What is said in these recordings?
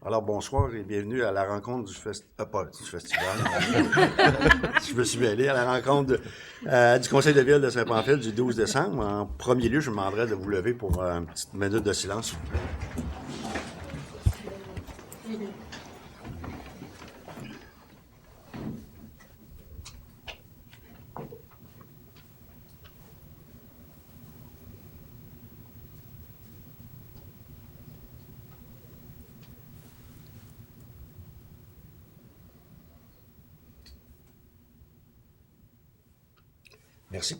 Alors, bonsoir et bienvenue à la rencontre du festival. Je me suis mêlé à la rencontre du Conseil de ville de Saint-Pamphile du 12 décembre. En premier lieu, je vous demanderais de vous lever pour une petite minute de silence, s'il vous plaît. Merci.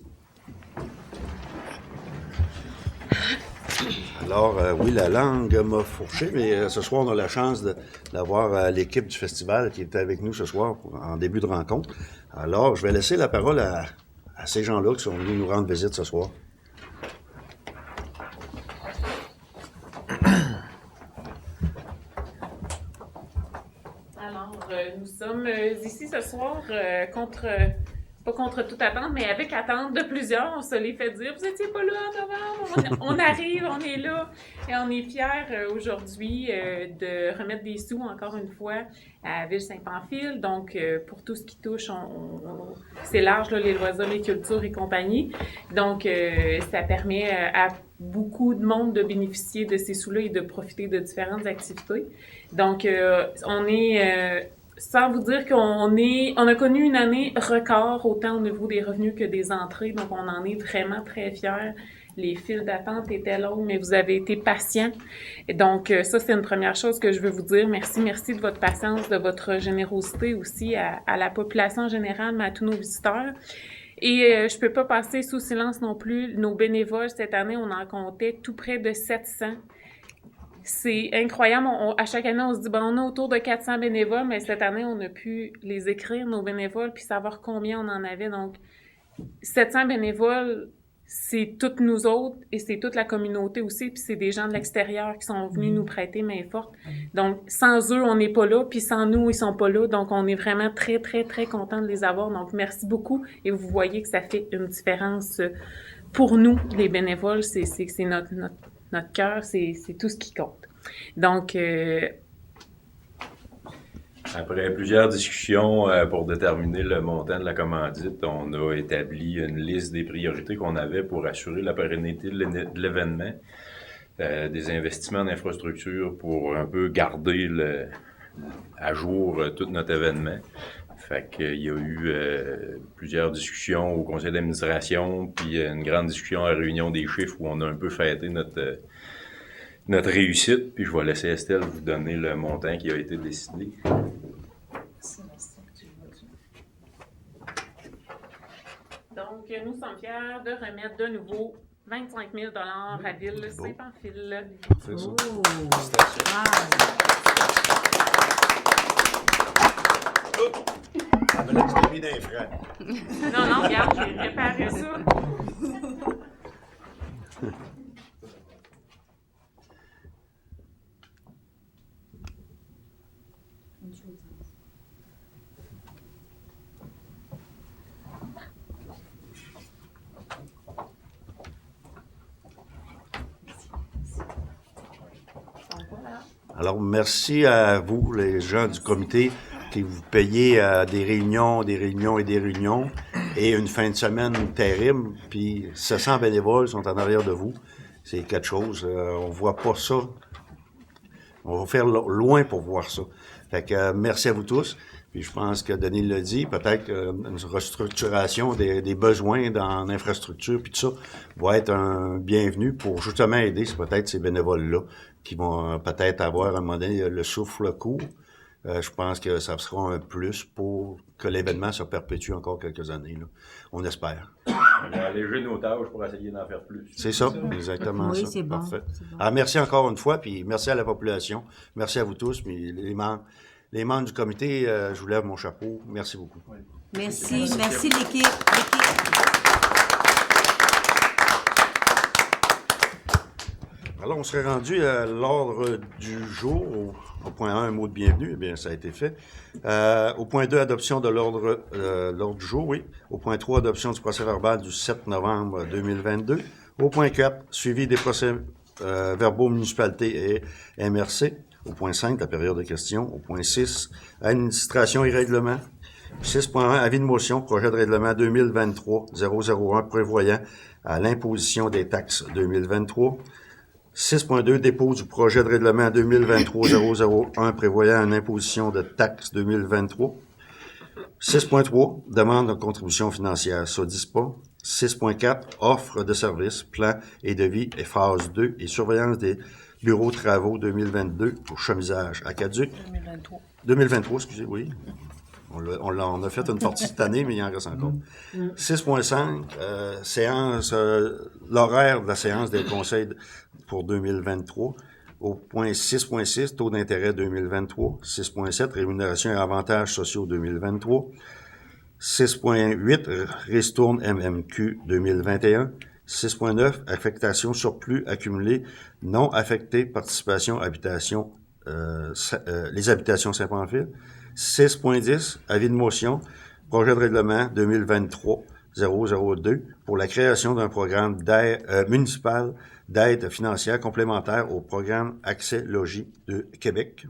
Alors, oui, la langue m'a fourché, mais ce soir, on a la chance d'avoir l'équipe du festival qui est avec nous ce soir en début de rencontre. Alors, je vais laisser la parole à ces gens-là qui sont venus nous rendre visite ce soir. Alors, nous sommes ici ce soir pas contre toute attente, mais avec attente de plusieurs. On se les fait dire, vous étiez pas là en novembre, on arrive, on est là. Et on est fiers aujourd'hui de remettre des sous, encore une fois, à Ville-Saint-Pamphile. Donc, pour tout ce qui touche, c'est large, là, les loisirs, les cultures et compagnie. Donc, ça permet à beaucoup de monde de bénéficier de ces sous-là et de profiter de différentes activités. Donc, on est... sans vous dire on a connu une année record, autant au niveau des revenus que des entrées, donc on en est vraiment très fiers. Les files d'attente étaient longues, mais vous avez été patients. Et donc, ça, c'est une première chose que je veux vous dire. Merci de votre patience, de votre générosité aussi à la population générale, mais à tous nos visiteurs. Et je peux pas passer sous silence non plus nos bénévoles. Cette année, on en comptait tout près de 700. C'est incroyable. À chaque année, on se dit, on a autour de 400 bénévoles, mais cette année, on a pu les écrire, nos bénévoles, puis savoir combien on en avait. Donc, 700 bénévoles, c'est toutes nous autres et c'est toute la communauté aussi, puis c'est des gens de l'extérieur qui sont venus nous prêter main forte. Donc, sans eux, on n'est pas là, puis sans nous, ils sont pas là. Donc, on est vraiment très, très, très contents de les avoir. Donc, merci beaucoup. Et vous voyez que ça fait une différence pour nous, les bénévoles. C'est notre cœur, c'est tout ce qui compte. Donc, après plusieurs discussions pour déterminer le montant de la commandite, on a établi une liste des priorités qu'on avait pour assurer la pérennité de l'événement, des investissements en infrastructure pour un peu garder à jour tout notre événement. Fait qu'il y a eu plusieurs discussions au conseil d'administration, puis une grande discussion à la réunion des chiffres où on a un peu fêté notre réussite. Puis je vais laisser Estelle vous donner le montant qui a été décidé. Donc, nous sommes fiers de remettre de nouveau 25 000 $ à Ville-Saint-Pamphile. C'est ça. Ah, mais là, tu t'es mis dans les frais. Non, regarde, j'ai préparé ça. Alors, merci à vous, les gens du comité, qui vous payez des réunions et une fin de semaine terrible, puis 700 bénévoles sont en arrière de vous. C'est quelque chose, on voit pas ça. On va faire loin pour voir ça. Fait que merci à vous tous. Puis je pense que Denis l'a dit, peut-être une restructuration des besoins dans l'infrastructure, puis tout ça va être un bienvenu pour justement aider peut-être ces bénévoles-là qui vont peut-être avoir à un moment donné le souffle court. Je pense que ça sera un plus pour que l'événement se perpétue encore quelques années, là. On espère. On va alléger nos tâches pour essayer d'en faire plus. C'est ça, exactement oui, ça. c'est bon. Parfait. C'est bon. Alors, merci encore une fois, puis merci à la population. Merci à vous tous, puis les membres du comité, je vous lève mon chapeau. Merci beaucoup. Oui. Merci l'équipe. Alors, on serait rendu à l'ordre du jour. Au point 1, un mot de bienvenue. Eh bien, ça a été fait. Au point 2, adoption de l'ordre du jour, oui. Au point 3, adoption du procès-verbal du 7 novembre 2022. Au point 4, suivi des procès-verbaux municipalité et MRC. Au point 5, la période de questions. Au point 6, administration et règlement. 6.1, avis de motion, projet de règlement 2023-001 prévoyant à l'imposition des taxes 2023. 6.2, dépôt du projet de règlement 2023-001 prévoyant une imposition de taxes 2023. 6.3, demande de contribution financière SODISPA. 6.4, offre de services, plan et devis et phase 2 et surveillance des bureaux de travaux 2022 pour chemisage à Caduc. 2023, excusez, oui. On a fait une partie cette année, mais il en reste encore. 6.5, séance, l'horaire de la séance des conseils pour 2023. Au point 6.6, taux d'intérêt 2023. 6.7, rémunération et avantages sociaux 2023. 6.8, ristourne MMQ 2021. 6.9, affectation surplus accumulé non affecté, participation, habitation, les habitations Saint-Pamphile. 6.10, avis de motion, projet de règlement 2023-002 pour la création d'un programme municipal d'aide financière complémentaire au programme Accès Logis de Québec.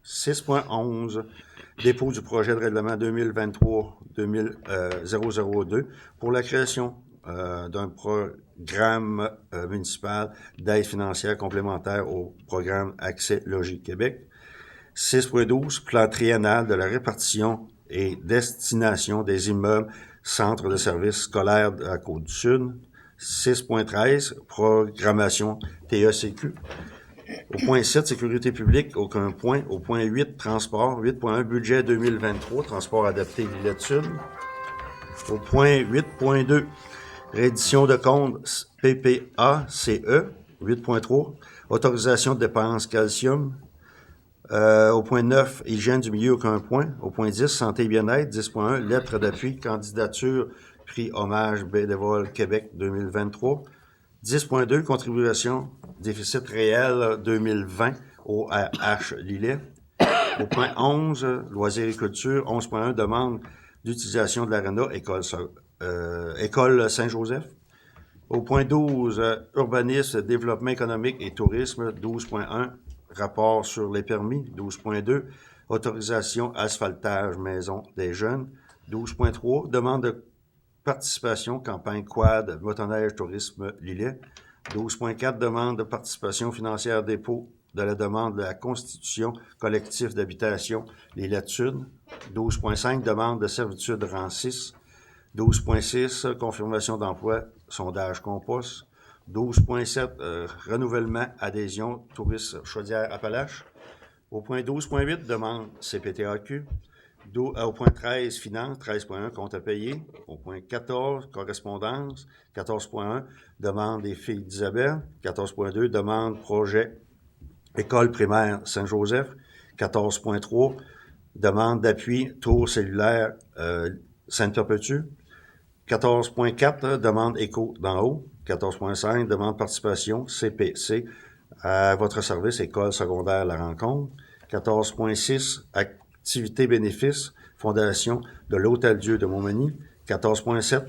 6.11, dépôt du projet de règlement 2023-002 pour la création d'un programme municipal d'aide financière complémentaire au programme Accès Logis Québec. 6.12, plan triennal de la répartition et destination des immeubles centres de services scolaires de la Côte-du-Sud. 6.13, programmation TECQ. Au point 7, sécurité publique, aucun point. Au point 8, transport. 8.1, budget 2023, transport adapté Lillet-Sud. Au point 8.2, reddition de compte PPA-CE. 8.3, autorisation de dépenses calcium. Au point 9, hygiène du milieu, aucun point. Au point 10, santé et bien-être. 10.1, lettre d'appui, candidature, prix hommage bénévole Québec 2023. 10.2, contribution, déficit réel 2020 au RH Lillet. Au point 11, loisirs et culture. 11.1, demande d'utilisation de l'aréna, école Saint-Joseph. Au point 12, urbanisme, développement économique et tourisme. 12.1, rapport sur les permis. 12.2, autorisation asphaltage maison des jeunes. 12.3, demande de participation campagne quad motoneige tourisme Lillet. 12.4, demande de participation financière dépôt de la demande de la constitution collectif d'habitation Lillet-Sud. 12.5, demande de servitude rang 6. 12.6, confirmation d'emploi sondage compost. 12.7, renouvellement, adhésion, tourisme Chaudière-Appalaches. Au point 12.8, demande CPTAQ. Au point 13, finance, 13.1, compte à payer. Au point 14, correspondance. 14.1, demande des filles d'Isabelle. 14.2, demande projet école primaire Saint-Joseph. 14.3, demande d'appui tour cellulaire Sainte-Perpétue. 14.4, demande éco d'en haut. 14.5, demande participation, CPC, à votre service, école secondaire La Rencontre. 14.6, activité bénéfice, fondation de l'Hôtel-Dieu de Montmagny. 14.7,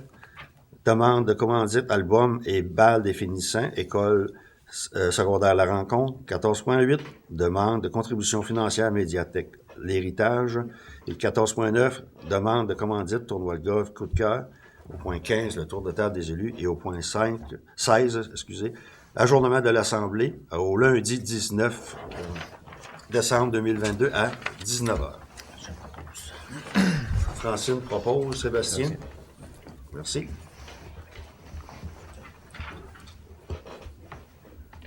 demande de commandite, album et bal définissant, école secondaire La Rencontre. 14.8, demande de contribution financière médiathèque, l'héritage. Et 14.9, demande de commandite, tournoi de golf, coup de cœur. Au point 15, le tour de table des élus. Et au point 16, ajournement de l'Assemblée au lundi 19 décembre 2022 à 19h. Francine propose, Sébastien. Merci.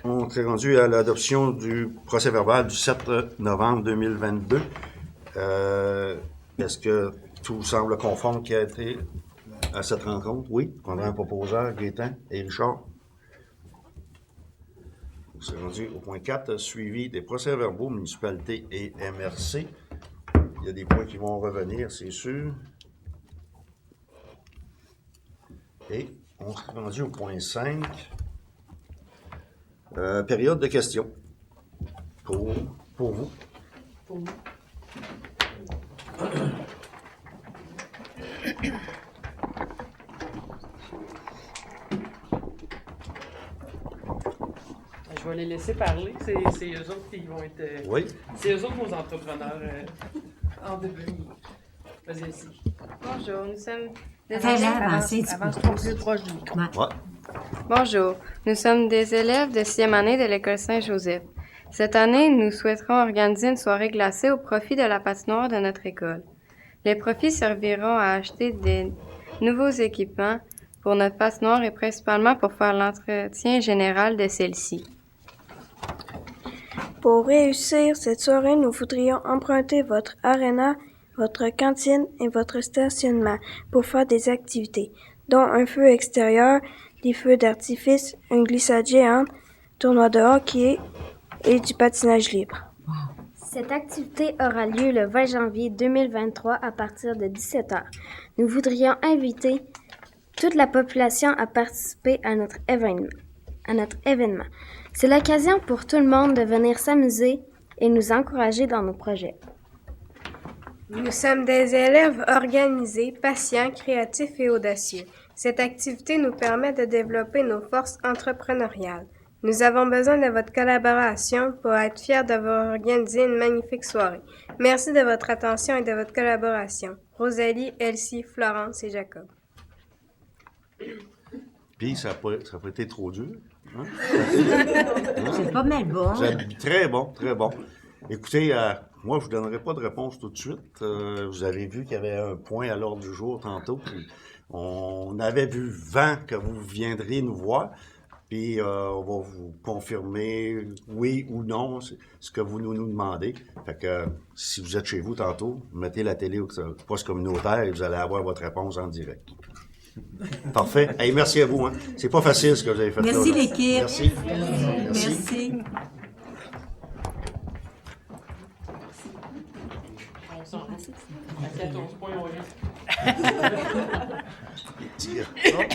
On est rendu à l'adoption du procès-verbal du 7 novembre 2022. Est-ce que tout semble conforme qui a été à cette rencontre? Oui. Prendra un proposeur, Gaétan et Richard. On s'est rendu au point 4, suivi des procès-verbaux, municipalité et MRC. Il y a des points qui vont revenir, c'est sûr. Et on s'est rendu au point 5. Période de questions. Pour vous. Pour vous. Je vais les laisser parler. C'est eux autres qui vont être. Oui. C'est eux autres nos entrepreneurs en devenir. Vas-y, ici. Bonjour, nous sommes des Fais-le élèves. avancer un petit peu. Plus proche du micro. Ouais. Bonjour, nous sommes des élèves de 6e année de l'école Saint-Joseph. Cette année, nous souhaiterons organiser une soirée glacée au profit de la patinoire de notre école. Les profits serviront à acheter des nouveaux équipements pour notre patinoire et principalement pour faire l'entretien général de celle-ci. Pour réussir cette soirée, nous voudrions emprunter votre aréna, votre cantine et votre stationnement pour faire des activités, dont un feu extérieur, des feux d'artifice, une glissade géante, tournoi de hockey et du patinage libre. Cette activité aura lieu le 20 janvier 2023 à partir de 17h. Nous voudrions inviter toute la population à participer à notre événement. C'est l'occasion pour tout le monde de venir s'amuser et nous encourager dans nos projets. Nous sommes des élèves organisés, patients, créatifs et audacieux. Cette activité nous permet de développer nos forces entrepreneuriales. Nous avons besoin de votre collaboration pour être fiers d'avoir organisé une magnifique soirée. Merci de votre attention et de votre collaboration. Rosalie, Elsie, Florence et Jacob. Puis, ça n'a pas été trop dur. Hein? C'est pas mal bon. Très bon, très bon. Écoutez, moi, je ne vous donnerai pas de réponse tout de suite. Vous avez vu qu'il y avait un point à l'ordre du jour tantôt. Puis on avait vu vent que vous viendriez nous voir. Puis on va vous confirmer oui ou non ce que vous nous demandez. Fait que si vous êtes chez vous tantôt, mettez la télé au poste communautaire et vous allez avoir votre réponse en direct. Parfait. Hey, merci à vous. Hein. C'est pas facile ce que vous avez fait. Merci là. l'équipe. Merci. Merci. À 14 points, on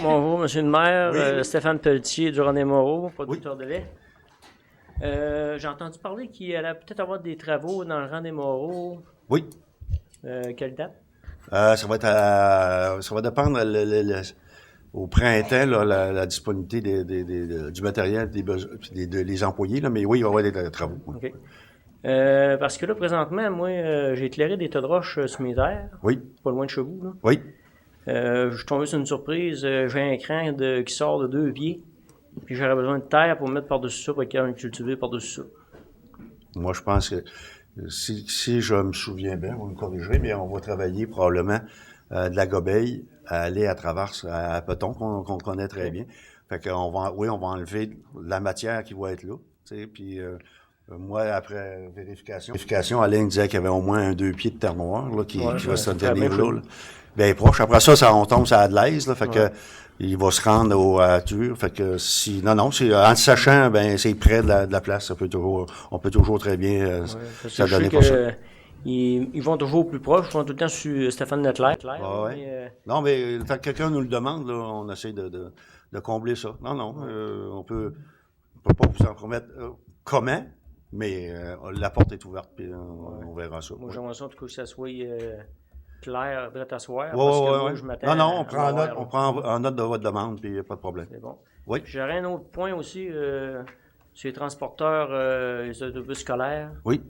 Bonjour, monsieur le maire. Oui. Stéphane Pelletier du René Moreau, producteur de lait. J'ai entendu parler qu'il allait peut-être avoir des travaux dans le René Moreau. Oui. Quelle date? Ça va dépendre au printemps, là, la disponibilité du matériel des employés, là, mais oui, il va y avoir des travaux. Oui. OK. Parce que là, présentement, moi, j'ai éclairé des tas de roches sur mes terres. Oui. Pas loin de chez vous, là. Oui. Je suis tombé sur une surprise. J'ai un cran qui sort de 2 pieds. Puis j'aurais besoin de terre pour mettre par-dessus ça, pour être cultivé par-dessus ça. Moi, je pense que si je me souviens bien, vous me corrigerez, mais on va travailler probablement de la gobeille à aller à travers à Peton, qu'on connaît très bien. Fait qu'on va enlever la matière qui va être là. Puis moi, après vérification, Alain disait qu'il y avait au moins 2 pieds de terre noire là, qui va se tenir là. Bien proche. Après ça, on tombe sur Adelaise, là, fait que il va se rendre au Tour. Fait que c'est en le sachant, ben c'est près de la place. On peut toujours très bien ça donner pour ça. Ils vont toujours plus proche, ils vont tout le temps sur Stéphane Leclerc. Non, mais quand quelqu'un nous le demande, là, on essaie de combler ça. Non, on peut pas vous en promettre comment, mais la porte est ouverte, puis on verra ça. Moi, j'aimerais ça, en tout cas, que ça soit clair, prêt à soir. Oui. Je m'attends Non, on prend en note de votre demande, puis il n'y a pas de problème. C'est bon. Oui. J'aurais un autre point aussi, sur les transporteurs, les autobus scolaires. Oui.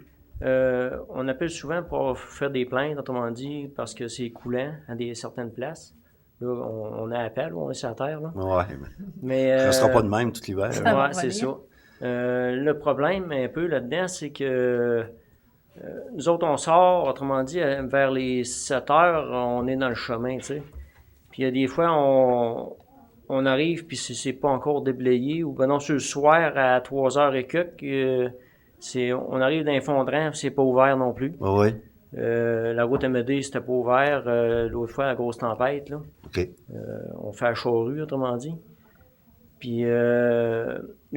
On appelle souvent pour faire des plaintes, autrement dit, parce que c'est coulant à certaines places. Là, on a appel, on est sur la terre. Oui, mais ça ne restera pas de même tout l'hiver. Oui, c'est ça. Le problème, un peu là-dedans, c'est que nous autres, on sort, autrement dit, vers les 7 heures, on est dans le chemin, tu sais. Puis il y a des fois, on arrive, puis c'est pas encore déblayé, ou ben non, sur le soir, à 3 heures et quelques, on arrive dans un fondrant, c'est pas ouvert non plus. Oui. La route MD, c'était pas ouvert. L'autre fois, la grosse tempête, là. OK. On fait la charrue, autrement dit. Puis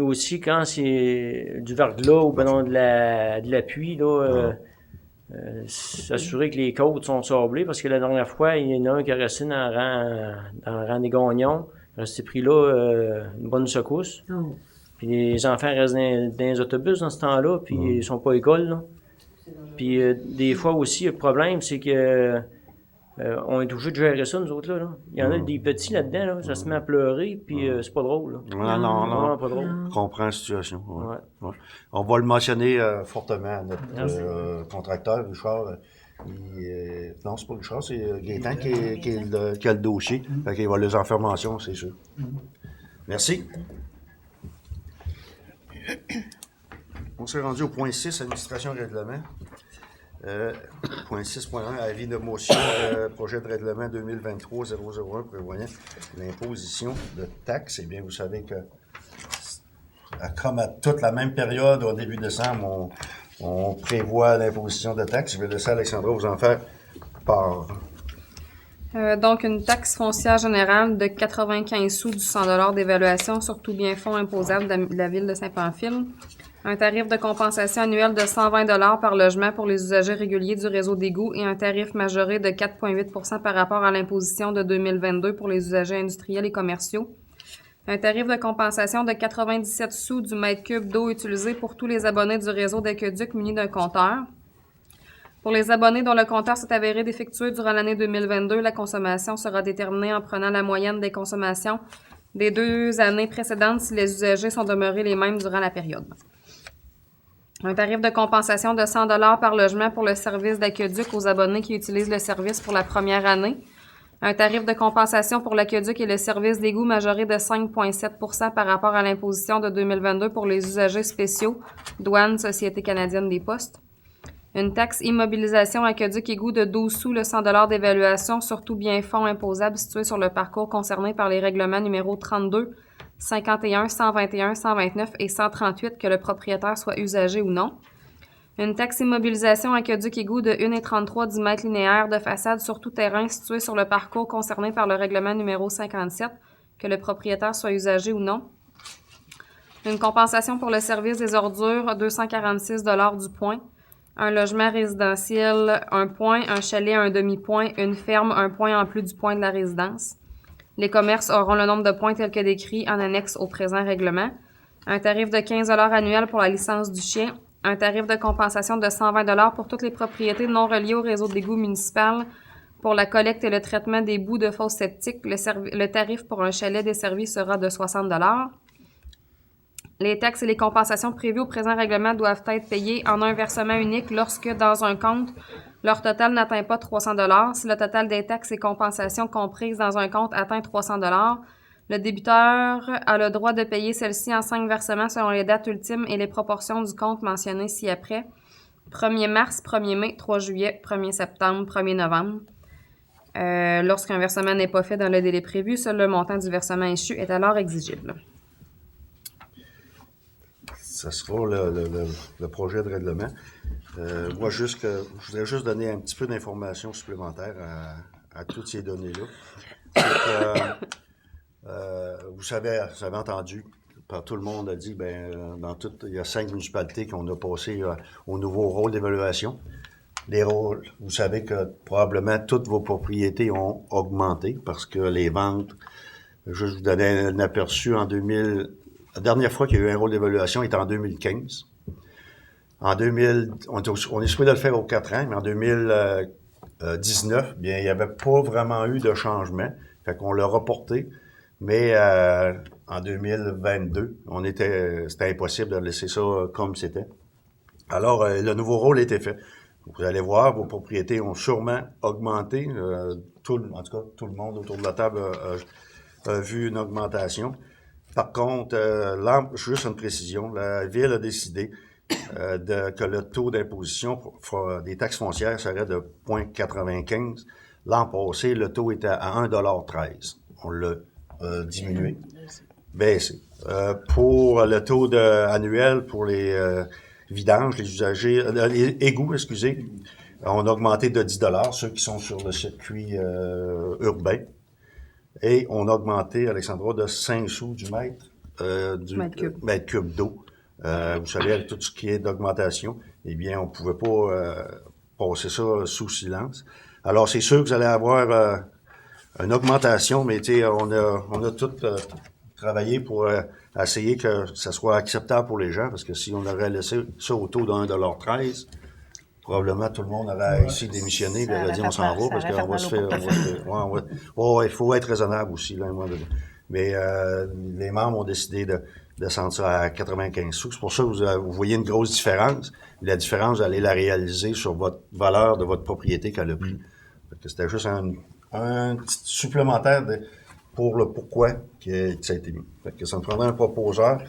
aussi, quand c'est du verglas ou ben non, de la pluie, là, s'assurer que les côtes sont sablées, parce que la dernière fois, il y en a un qui est resté dans le rang des gagnons. Il est resté pris là une bonne secousse. Oh. Puis les enfants restent dans les autobus dans ce temps-là, puis ils sont pas à l'école, là. Puis des fois aussi, le problème, c'est que on est obligé de gérer ça, nous autres, là. Il y en a des petits là-dedans, là, ça se met à pleurer, puis c'est pas drôle, là. Non. Vraiment pas drôle. Je comprends la situation. Ouais. Ouais. Ouais. On va le mentionner fortement à notre contracteur, Richard. Non, c'est pas Richard, c'est Gaétan qui a le dossier. Fait qu'il va les en faire mention, c'est sûr. Merci. On s'est rendu au point 6, administration et règlement. Point 6.1, avis de motion, projet de règlement 2023-001 prévoyant l'imposition de taxes. Eh bien, vous savez que, comme à toute la même période, au début décembre, on prévoit l'imposition de taxes. Je vais laisser Alexandra vous en faire part. Donc, une taxe foncière générale de 95 sous du 100 d'évaluation sur tout bien fonds imposable de la ville de Saint-Pamphile. Un tarif de compensation annuel de 120 par logement pour les usagers réguliers du réseau d'égouts et un tarif majoré de 4,8 par rapport à l'imposition de 2022 pour les usagers industriels et commerciaux. Un tarif de compensation de 97 sous du mètre cube d'eau utilisé pour tous les abonnés du réseau d'aqueduc munis d'un compteur. Pour les abonnés dont le compteur s'est avéré défectueux durant l'année 2022, la consommation sera déterminée en prenant la moyenne des consommations des 2 années précédentes si les usagers sont demeurés les mêmes durant la période. Un tarif de compensation de 100 par logement pour le service d'aqueduc aux abonnés qui utilisent le service pour la première année. Un tarif de compensation pour l'aqueduc et le service d'égout majoré de 5,7 par rapport à l'imposition de 2022 pour les usagers spéciaux, douane, Société canadienne des postes. Une taxe immobilisation aqueduc égout de 12 sous le 100 d'évaluation sur tout bien fonds imposable situé sur le parcours concerné par les règlements numéro 32, 51, 121, 129 et 138 que le propriétaire soit usager ou non. Une taxe immobilisation aqueduc égout de 1,33 du mètre linéaire de façade sur tout terrain situé sur le parcours concerné par le règlement numéro 57 que le propriétaire soit usager ou non. Une compensation pour le service des ordures, 246 du point. Un logement résidentiel, 1 point. Un chalet, 1 demi-point. Une ferme, 1 point en plus du point de la résidence. Les commerces auront le nombre de points tel que décrit en annexe au présent règlement. Un tarif de 15 annuel pour la licence du chien. Un tarif de compensation de 120 pour toutes les propriétés non reliées au réseau d'égouts municipal pour la collecte et le traitement des boues de fosses septiques. Le tarif pour un chalet desservi sera de 60 Les taxes et les compensations prévues au présent règlement doivent être payées en un versement unique lorsque, dans un compte, leur total n'atteint pas 300 $. Si le total des taxes et compensations comprises dans un compte atteint 300 $, le débiteur a le droit de payer celle-ci en 5 versements selon les dates ultimes et les proportions du compte mentionnées ci-après. 1er mars, 1er mai, 3 juillet, 1er septembre, 1er novembre. Lorsqu'un versement n'est pas fait dans le délai prévu, seul le montant du versement échu est alors exigible. Ça sera le projet de règlement. Moi, je voudrais juste donner un petit peu d'informations supplémentaires à toutes ces données-là. Vous savez entendu, par tout le monde a dit, il y a 5 municipalités qu'on a passé au nouveau rôle d'évaluation. Les rôles, vous savez que probablement toutes vos propriétés ont augmenté parce que les ventes, je vous donnais un aperçu en 2000. La dernière fois qu'il y a eu un rôle d'évaluation était en 2015. En 2000, on est supposé de le faire aux 4 ans, mais en 2019, bien, il n'y avait pas vraiment eu de changement. Fait qu'on l'a reporté. Mais en 2022, c'était impossible de laisser ça comme c'était. Alors, le nouveau rôle était fait. Vous allez voir, vos propriétés ont sûrement augmenté. En tout cas, tout le monde autour de la table a vu une augmentation. Par contre, juste une précision, la Ville a décidé que le taux d'imposition des taxes foncières serait de 0,95. L'an passé, le taux était à 1,13 $. On l'a diminué, baissé. Pour le taux annuel pour les vidanges, les usagers, les égouts, on a augmenté de 10 $, ceux qui sont sur le circuit urbain. Et on a augmenté, Alexandra, de 5 sous du mètre cube d'eau. Vous savez, avec tout ce qui est d'augmentation, eh bien, on ne pouvait pas passer ça sous silence. Alors, c'est sûr que vous allez avoir une augmentation, mais on a tout travaillé pour essayer que ça soit acceptable pour les gens, parce que si on aurait laissé ça au taux de 1,13 $, probablement tout le monde aurait ici démissionné et aurait dit on s'en va parce qu'on va se faire. Il faut être raisonnable aussi, là, à un moment donné. Mais les membres ont décidé de descendre ça à 95 sous. C'est pour ça que vous voyez une grosse différence. La différence, vous allez la réaliser sur votre valeur de votre propriété qu'elle a pris. C'était juste un petit supplémentaire pour le pourquoi que ça a été mis. Fait que ça me prendrait un proposeur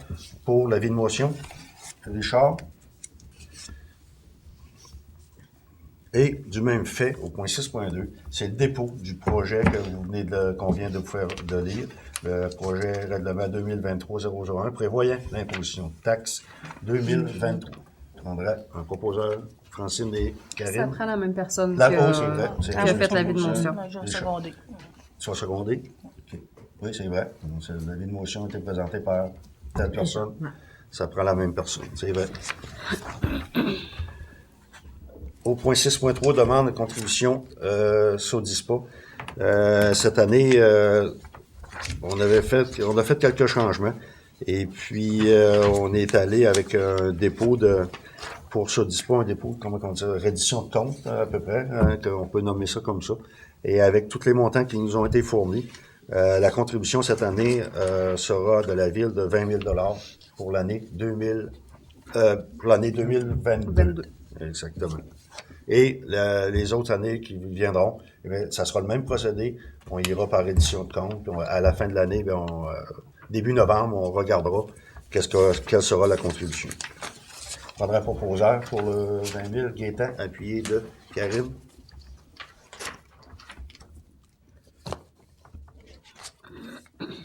pour l'avis de motion. Richard. Et du même fait, au point 6.2, c'est le dépôt du projet qu'on vient de vous faire de lire. Le projet règlement 2023-001 prévoyant l'imposition de taxes 2023. Je prendrai un proposeur, Francine et Karine. Ça prend la même personne qui a fait l'avis de motion. Je vais seconder. Tu vas seconder? Okay. Oui, c'est vrai. L'avis de motion a été présenté par telle personne. Ça prend la même personne, c'est vrai. Au point 6.3, demande de contribution SODISPA. Cette année, on a fait quelques changements. Et puis, on est allé avec un dépôt pour SODISPA, un dépôt, comment on dit ça, reddition de compte, à peu près, qu'on peut nommer ça comme ça. Et avec tous les montants qui nous ont été fournis, la contribution cette année sera de la Ville de 20 000 $ pour l'année 2022. Exactement. Et les autres années qui viendront, ça sera le même procédé. On ira par édition de compte. À la fin de l'année, début novembre, on regardera quelle sera la contribution. Je prendrai un proposeur pour le 20 000, Gaétan, appuyé de Karine.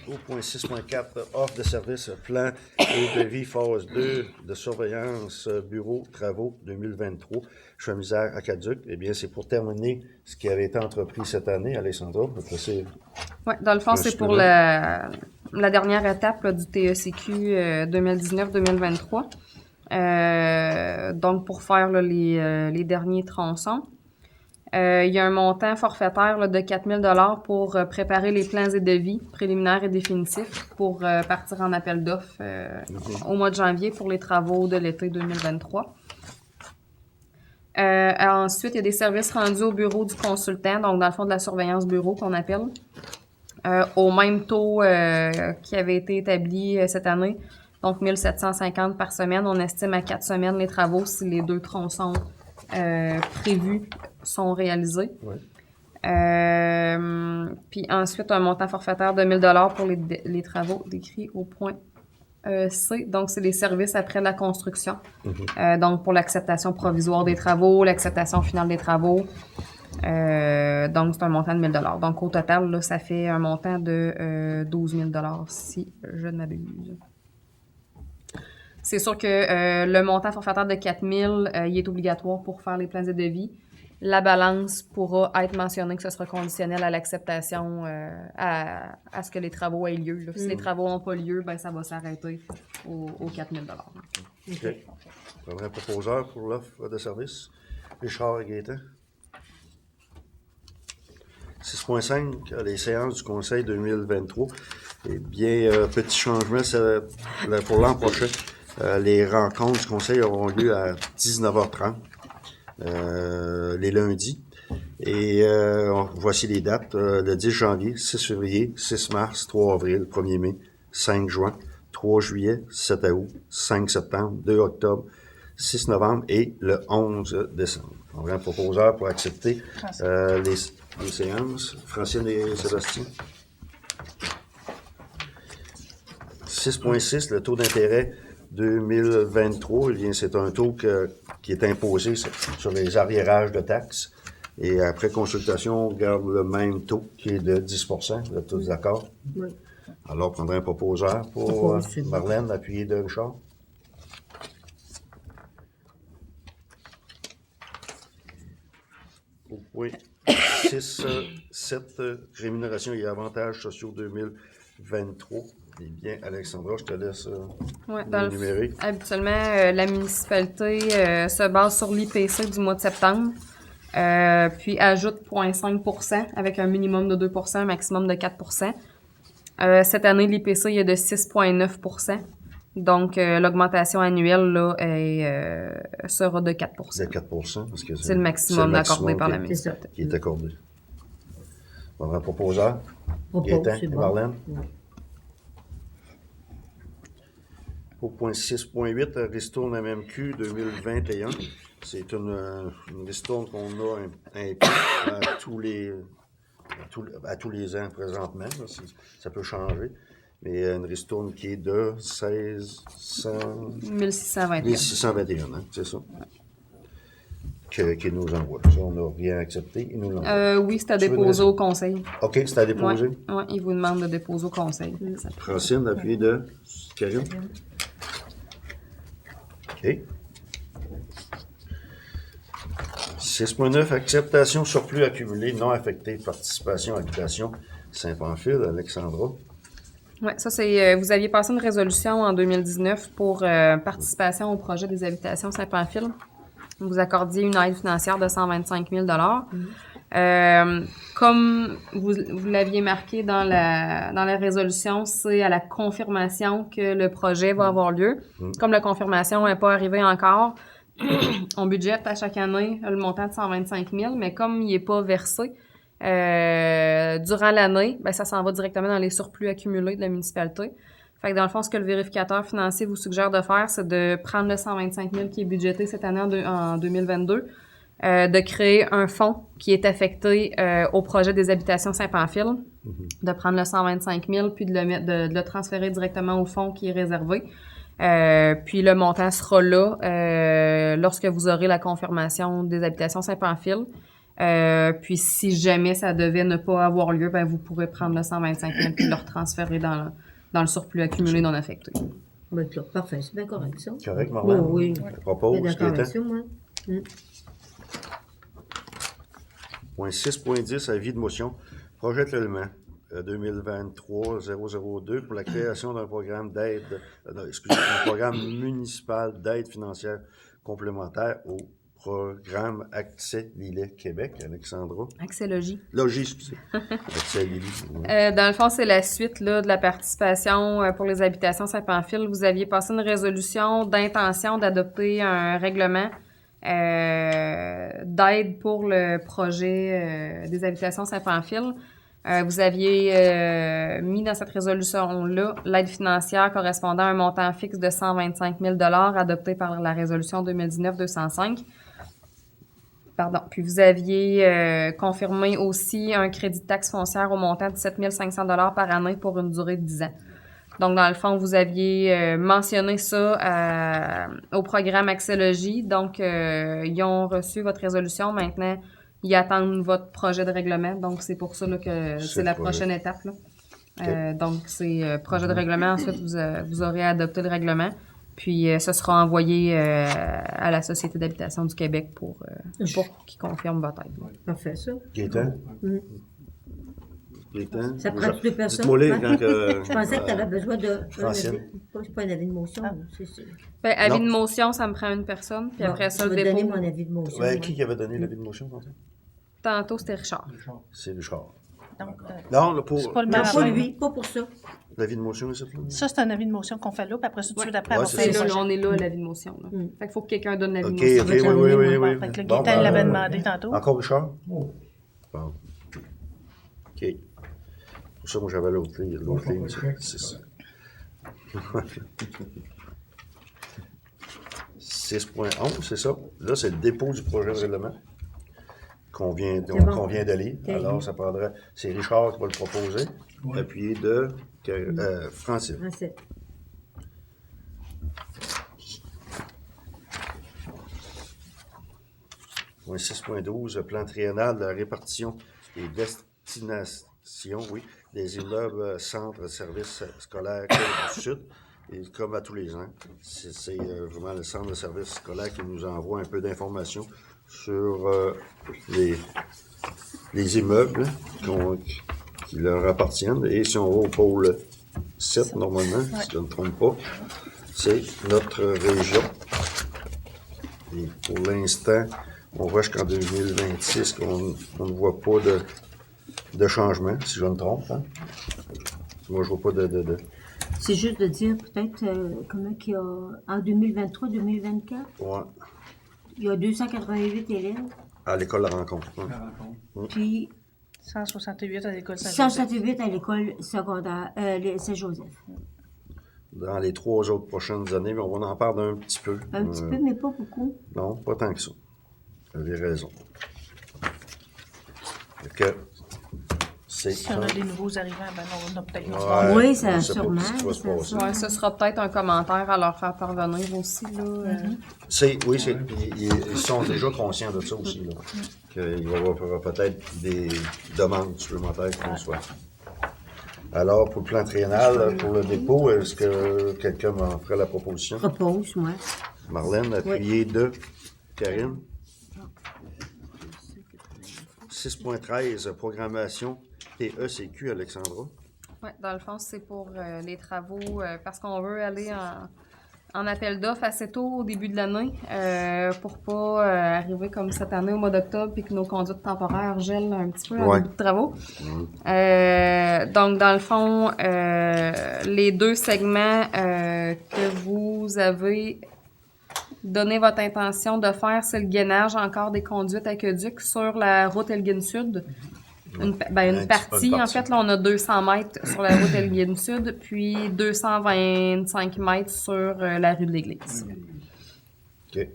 Au point 6.4, offre de service, plan et devis phase 2 de surveillance, bureau, travaux 2023. Je suis à Misère à Caduc. Eh bien, c'est pour terminer ce qui avait été entrepris cette année, Alessandra. Oui, dans le fond, c'est pour la dernière étape là, du TECQ 2019-2023. Donc, pour faire là, les derniers tronçons. Il y a un montant forfaitaire là, de 4 000 $ pour préparer les plans et devis préliminaires et définitifs pour partir en appel d'offres au mois de janvier pour les travaux de l'été 2023. Ensuite, il y a des services rendus au bureau du consultant, donc dans le fond de la surveillance bureau qu'on appelle, au même taux qui avait été établi cette année, donc 1 750 par semaine. On estime à 4 semaines les travaux si les 2 tronçons prévus sont réalisés. Ouais. Puis ensuite, un montant forfaitaire de 1 000 $ pour les travaux décrits au point C. Donc, c'est les services après la construction. Donc, pour l'acceptation provisoire des travaux, l'acceptation finale des travaux. Donc, c'est un montant de 1 000 $. Donc, au total, là, ça fait un montant de 12 000 $ si je ne m'abuse. C'est sûr que le montant forfaitaire de 4 000 il est obligatoire pour faire les plans et devis. La balance pourra être mentionnée que ce sera conditionnel à l'acceptation, à ce que les travaux aient lieu. Là. Si les travaux n'ont pas lieu, ben ça va s'arrêter aux 4 000 $. OK. Je prendrai un proposeur pour l'offre de service. Richard et Gaétan. 6.5, les séances du Conseil 2023. Eh bien, petit changement pour l'an prochain. Les rencontres du Conseil auront lieu à 19h30. Les lundis. Et voici les dates. Le 10 janvier, 6 février, 6 mars, 3 avril, 1er mai, 5 juin, 3 juillet, 7 août, 5 septembre, 2 octobre, 6 novembre et le 11 décembre. On a un proposeur pour accepter les séances. Francine et Sébastien. 6.6, le taux d'intérêt 2023, eh bien, c'est un taux qui est imposé sur les arriérages de taxes. Et après consultation, on garde le même taux qui est de 10 %. Vous êtes tous d'accord? Oui. Alors, on prendrait un proposeur pour Marlène, appuyé de Richard. Au point 6.7, rémunération et avantages sociaux 2023. Eh bien, Alexandra, je te laisse énumérer. Habituellement, la municipalité se base sur l'IPC du mois de septembre, puis ajoute 0,5 % avec un minimum de 2 %, un maximum de 4 %. Cette année, l'IPC est de 6,9 %. Donc, l'augmentation annuelle là, sera de 4 C'est 4 parce que C'est le maximum accordé par la qui municipalité. est accordé. On va un proposeur. Propose, Gaétan c'est et bon. Marlène. Ouais. Au point 6.8, ristourne MMQ 2021. C'est une ristourne qu'on a à tous les ans présentement. Là. Ça peut changer. Mais une ristourne qui est de 1621, hein, c'est ça. Qui nous envoie. Ça, on n'a rien accepté. Ils nous l'envoient. Oui, c'est à déposer au conseil. OK, c'est à déposer. Oui, ils vous demandent de déposer au conseil. Francine, appuyé de Karine. OK. 6.9, acceptation surplus accumulé non affecté, participation, habitation, Saint-Pamphile, Alexandra. Oui, ça c'est. Vous aviez passé une résolution en 2019 pour participation au projet des habitations Saint-Pamphile. Vous accordiez une aide financière de 125 000 Comme vous l'aviez marqué dans la résolution, c'est à la confirmation que le projet va avoir lieu. Comme la confirmation n'est pas arrivée encore, on budgète à chaque année le montant de 125 000 mais comme il n'est pas versé durant l'année, ben ça s'en va directement dans les surplus accumulés de la municipalité. Fait que dans le fond, ce que le vérificateur financier vous suggère de faire, c'est de prendre le 125 000 qui est budgété cette année en 2022, de créer un fonds qui est affecté au projet des habitations Saint-Pamphile, de prendre le 125 000 puis de le transférer directement au fonds qui est réservé. Puis le montant sera là lorsque vous aurez la confirmation des habitations Saint-Pamphile. Puis si jamais ça devait ne pas avoir lieu, ben vous pourrez prendre le 125 000 puis le retransférer dans le surplus accumulé non affecté. Ben, parfait, c'est bien correct, ça. Correct, Marlène? Oui. Je propose. Je suis d'accord avec ça, moi. Point 6.10, avis de motion. Projet de règlement 2023-002 pour la création d'un programme d'aide, un programme municipal d'aide financière complémentaire au programme Accès Lillet Québec, Alexandra. Accès Logis. Logis, excusez. Accès Lillet. Dans le fond, c'est la suite là, de la participation pour les habitations Saint-Pamphile. Vous aviez passé une résolution d'intention d'adopter un règlement d'aide pour le projet des habitations Saint-Pamphile. Vous aviez mis dans cette résolution-là l'aide financière correspondant à un montant fixe de 125 000 adopté par la résolution 2019-205. Pardon. Puis vous aviez confirmé aussi un crédit de taxe foncière au montant de 7 500 par année pour une durée de 10 ans. Donc, dans le fond, vous aviez mentionné ça au programme Accès Logis. Donc, ils ont reçu votre résolution. Maintenant, ils attendent votre projet de règlement. Donc, c'est pour ça là, que c'est la prochaine étape. Là. Okay. Donc, c'est projet de règlement. Ensuite, vous aurez adopté le règlement. Puis, ce sera envoyé à la Société d'habitation du Québec pour qu'ils confirment votre aide. Parfait, ça. Gaétan? Ça prend deux personnes. Dites-moi quand je pensais que tu avais besoin de... C'est pas un avis de motion. Ben, avis de motion, ça me prend une personne. Puis après ça, le dépôt... Je vais donner mon avis de motion. Ouais, qui avait donné l'avis de motion? Tantôt, c'était Richard. C'est Richard. Donc, non, là, pour... C'est pas le non, pas lui, pas pour ça. L'avis de motion, c'est ça? Ça, c'est un avis de motion qu'on fait là, puis après ça, tu veux d'après avoir fait là, on est là, l'avis de motion. Là. Fait qu'il faut que quelqu'un donne l'avis de motion. OK, oui. Fait que le Gaétan l'avait demandé tantôt. Encore Richard? Bon. OK. Pour ça, moi, j'avais l'autre ligne. C'est ça. 6.11, c'est ça. Là, c'est le dépôt du projet de règlement qu'on vient de lire. Alors, ça prendrait... C'est Richard qui va le proposer, appuyé de Francine. Point 6.12, plan triennal de la répartition des destinations, des immeubles centres services scolaires du Sud. Et comme à tous les ans, c'est vraiment le centre de services scolaires qui nous envoie un peu d'informations sur les immeubles qui leur appartiennent. Et si on va au pôle 7, normalement, si je ne me trompe pas, c'est notre région. Et pour l'instant, on voit jusqu'en 2026 qu'on ne voit pas de changement, si je me trompe. Hein? Moi, je ne vois pas C'est juste de dire peut-être comment qu'il y a en 2023-2024, Ouais. il y a 288 élèves, À l'école La Rencontre. puis 168 à l'école Saint-Joseph. 168 à l'école secondaire Saint-Joseph. Dans les 3 autres prochaines années, mais on en parle un petit peu. Un petit peu, mais pas beaucoup. Non, pas tant que ça. Vous avez raison. Fait que c'est Si on a des nouveaux arrivants, ben non, on a peut-être Ouais, Oui, ça on sait pas sûrement. ce qui va se passer. Ouais, ce sera peut-être un commentaire à leur faire parvenir aussi. Là, Oui, puis ils sont déjà conscients de ça aussi, là. Qu'il va y avoir peut-être des demandes supplémentaires qu'on soit. Alors, pour le plan triennal, pour le dépôt, est-ce que quelqu'un m'en ferait la proposition? Propose, moi. Marlène, appuyé de Karine. 6.13, programmation TECQ, Alexandra. Ouais, dans le fond, c'est pour les travaux, parce qu'on veut aller en appel d'offres assez tôt au début de l'année, pour pas arriver comme cette année au mois d'octobre puis que nos conduites temporaires gèlent un petit peu en début de travaux. Donc, dans le fond, les 2 segments que vous avez donné votre intention de faire, c'est le gainage encore des conduites aqueducs sur la route Elgin-Sud. Une partie. En fait, là, on a 200 mètres sur la route Elgin-Sud, puis 225 mètres sur la rue de l'Église. OK.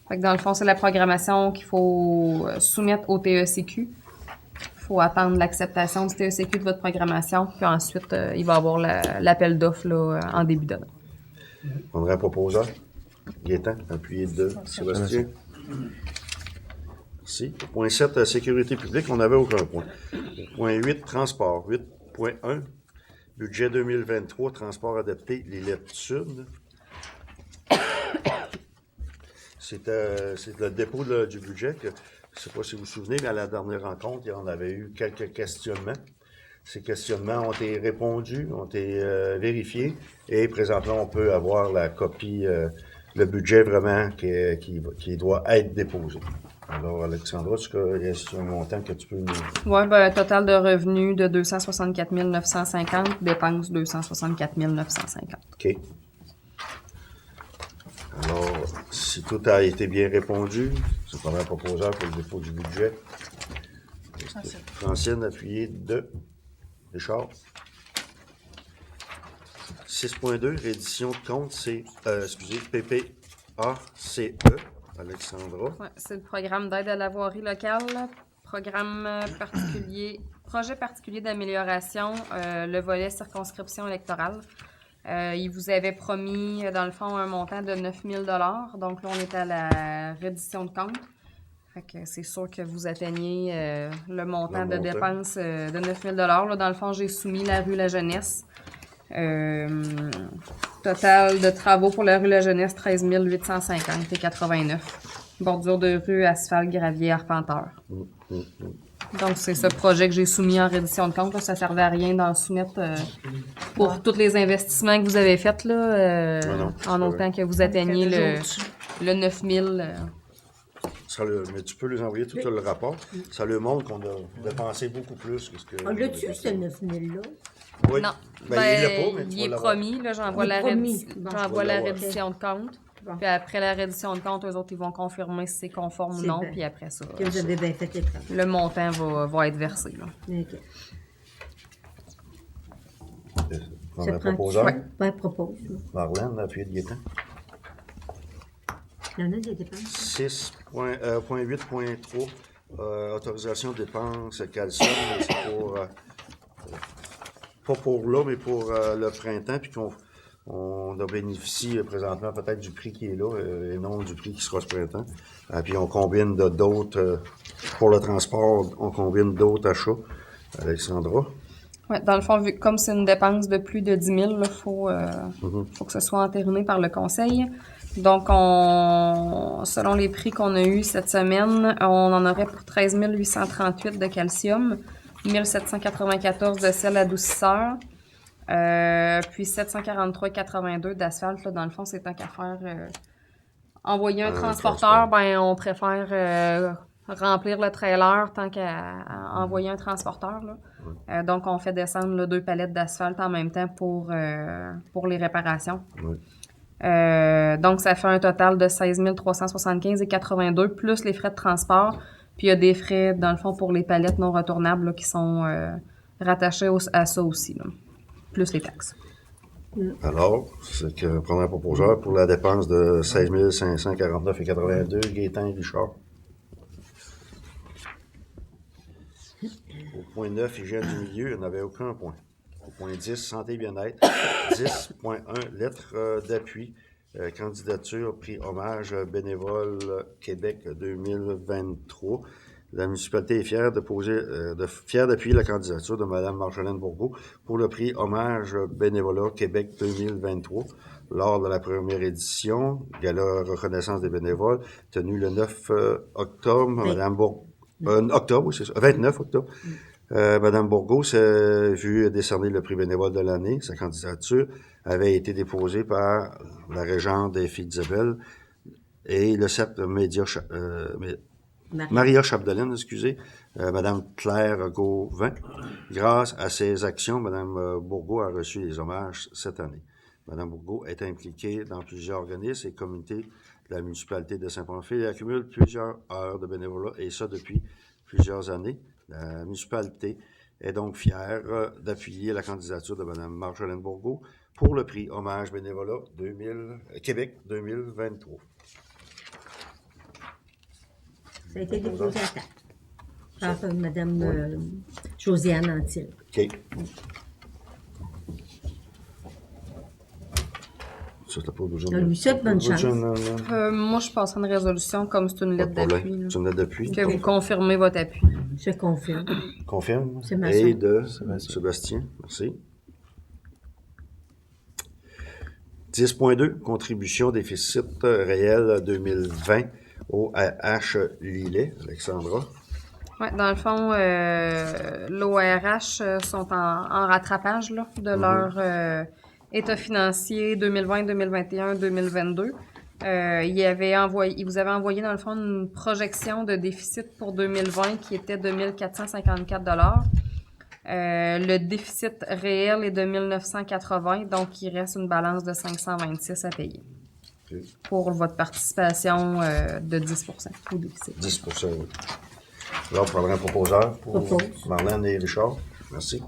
Fait que dans le fond, c'est la programmation qu'il faut soumettre au TECQ. Il faut attendre l'acceptation du TECQ de votre programmation, puis ensuite, il va y avoir l'appel d'offres là, en début d'année. On aurait un proposeur. Gaétan, appuyé de Sébastien. Merci. Point 7, sécurité publique, on n'avait aucun point. Point 8, transport. 8.1, budget 2023, transport adapté, l'îlette sud. C'est le dépôt du budget. Je ne sais pas si vous vous souvenez, mais à la dernière rencontre, il y en avait eu quelques questionnements. Ces questionnements ont été répondus, ont été vérifiés, et présentement, on peut avoir la copie, le budget vraiment qui doit être déposé. Alors, Alexandra, est-ce qu'il y a un montant que tu peux nous... Oui, un total de revenus de 264 950, dépenses 264 950. OK. Alors, si tout a été bien répondu, c'est le premier proposeur pour le dépôt du budget. Francine, appuyée de Richard. 6.2, réédition de compte, c'est, PPACE, Alexandra. Ouais, c'est le programme d'aide à la voirie locale, projet particulier d'amélioration, le volet circonscription électorale. Il vous avait promis, dans le fond, un montant de 9 000 $. Donc là, on est à la reddition de compte. Fait que c'est sûr que vous atteignez le montant de dépenses de 9 000 $. Là, dans le fond, j'ai soumis la rue La Jeunesse. Total de travaux pour la rue La Jeunesse, 13 850 et 89. Bordure de rue, asphalte, gravier, arpenteur. Donc, c'est ce projet que j'ai soumis en reddition de compte. Là. Ça ne servait à rien d'en soumettre pour tous les investissements que vous avez faits, là, en autant que vous atteigniez le 9 000. Mais tu peux les envoyer tout le rapport. Ça le montre qu'on a dépensé beaucoup plus que ce que... On l'a-tu, ce 9 000 $-là? Oui. Non. Il est pas, mais il est promis. Là, j'envoie la reddition de compte. Bon. Puis après la reddition de compte, eux autres, ils vont confirmer si c'est conforme ou non. Puis après ça, que vous avez bien fait les travaux. Le montant va être versé. Là. OK. On a un proposeur. Oui, propose. Marlène, appuyé de Gaétan. Il y en a des dépenses. 6.8.3, autorisation de dépenses calcium, c'est pour, pas pour là, mais pour le printemps, puis on bénéficie présentement peut-être du prix qui est là, et non du prix qui sera ce printemps. Puis on combine d'autres, pour le transport, on combine d'autres achats. Alexandra? Oui, dans le fond, comme c'est une dépense de plus de 10 000, il faut que ce soit entériné par le conseil. Donc, selon les prix qu'on a eus cette semaine, on en aurait pour 13 838 de calcium, 1 794 de sel adoucisseur, puis 743,82 d'asphalte. Là, dans le fond, c'est tant qu'à faire envoyer un transporteur, on préfère remplir le trailer tant qu'à envoyer un transporteur. Là. Donc, on fait descendre là, 2 palettes d'asphalte en même temps pour les réparations. Oui. Donc, ça fait un total de 16 375,82 plus les frais de transport. Puis, il y a des frais, dans le fond, pour les palettes non retournables là, qui sont rattachés à ça aussi, là, plus les taxes. Alors, c'est que premier proposeur pour la dépense de 16 549,82, Gaétan Richard. Au point 9, hygiène du milieu, il n'y avait aucun point. Au point 10, santé et bien-être. 10.1, lettre d'appui. Candidature, prix hommage bénévole Québec 2023. La municipalité est fière d'appuyer la candidature de Mme Marjolaine Bourgault pour le prix hommage bénévolat Québec 2023. Lors de la première édition, gala reconnaissance des bénévoles, tenu le 9 octobre, octobre, oui, c'est ça, 29 octobre. Mme Bourgault s'est vue décerner le prix bénévole de l'année. Sa candidature avait été déposée par la régente des Filles d'Isabelle et le cercle Maria Chapdelaine, Mme Claire Gauvin. Grâce à ses actions, Mme Bourgault a reçu les hommages cette année. Mme Bourgault est impliquée dans plusieurs organismes et comités de la municipalité de Saint-Pamphile et accumule plusieurs heures de bénévolat, et ça depuis plusieurs années. La municipalité est donc fière d'appuyer la candidature de Mme Marjolaine Bourgault pour le prix hommage bénévolat Québec 2023. Ça a été déposé à temps par Mme Josiane Antil. OK. Ça, t'as pas besoin On lui souhaite bonne chance. Moi, je passerai une résolution comme c'est une lettre d'appui. C'est une lettre d'appui. Que vous confirmez votre appui. Je confirme. Confirme. C'est ma Et de Sébastien. Merci. 10.2, contribution déficit réel 2020 au AH Lillet. Alexandra. Oui, dans le fond, l'ORH sont en rattrapage là, de leur état financier 2020, 2021, 2022. Il vous avait envoyé, dans le fond, une projection de déficit pour 2020 qui était de 1 454 $. Le déficit réel est de 1 980, donc il reste une balance de 526 à payer. Okay. Pour votre participation de 10 au déficit. 10 oui. Alors, on prendra un proposeur pour Marlène et Richard. Merci.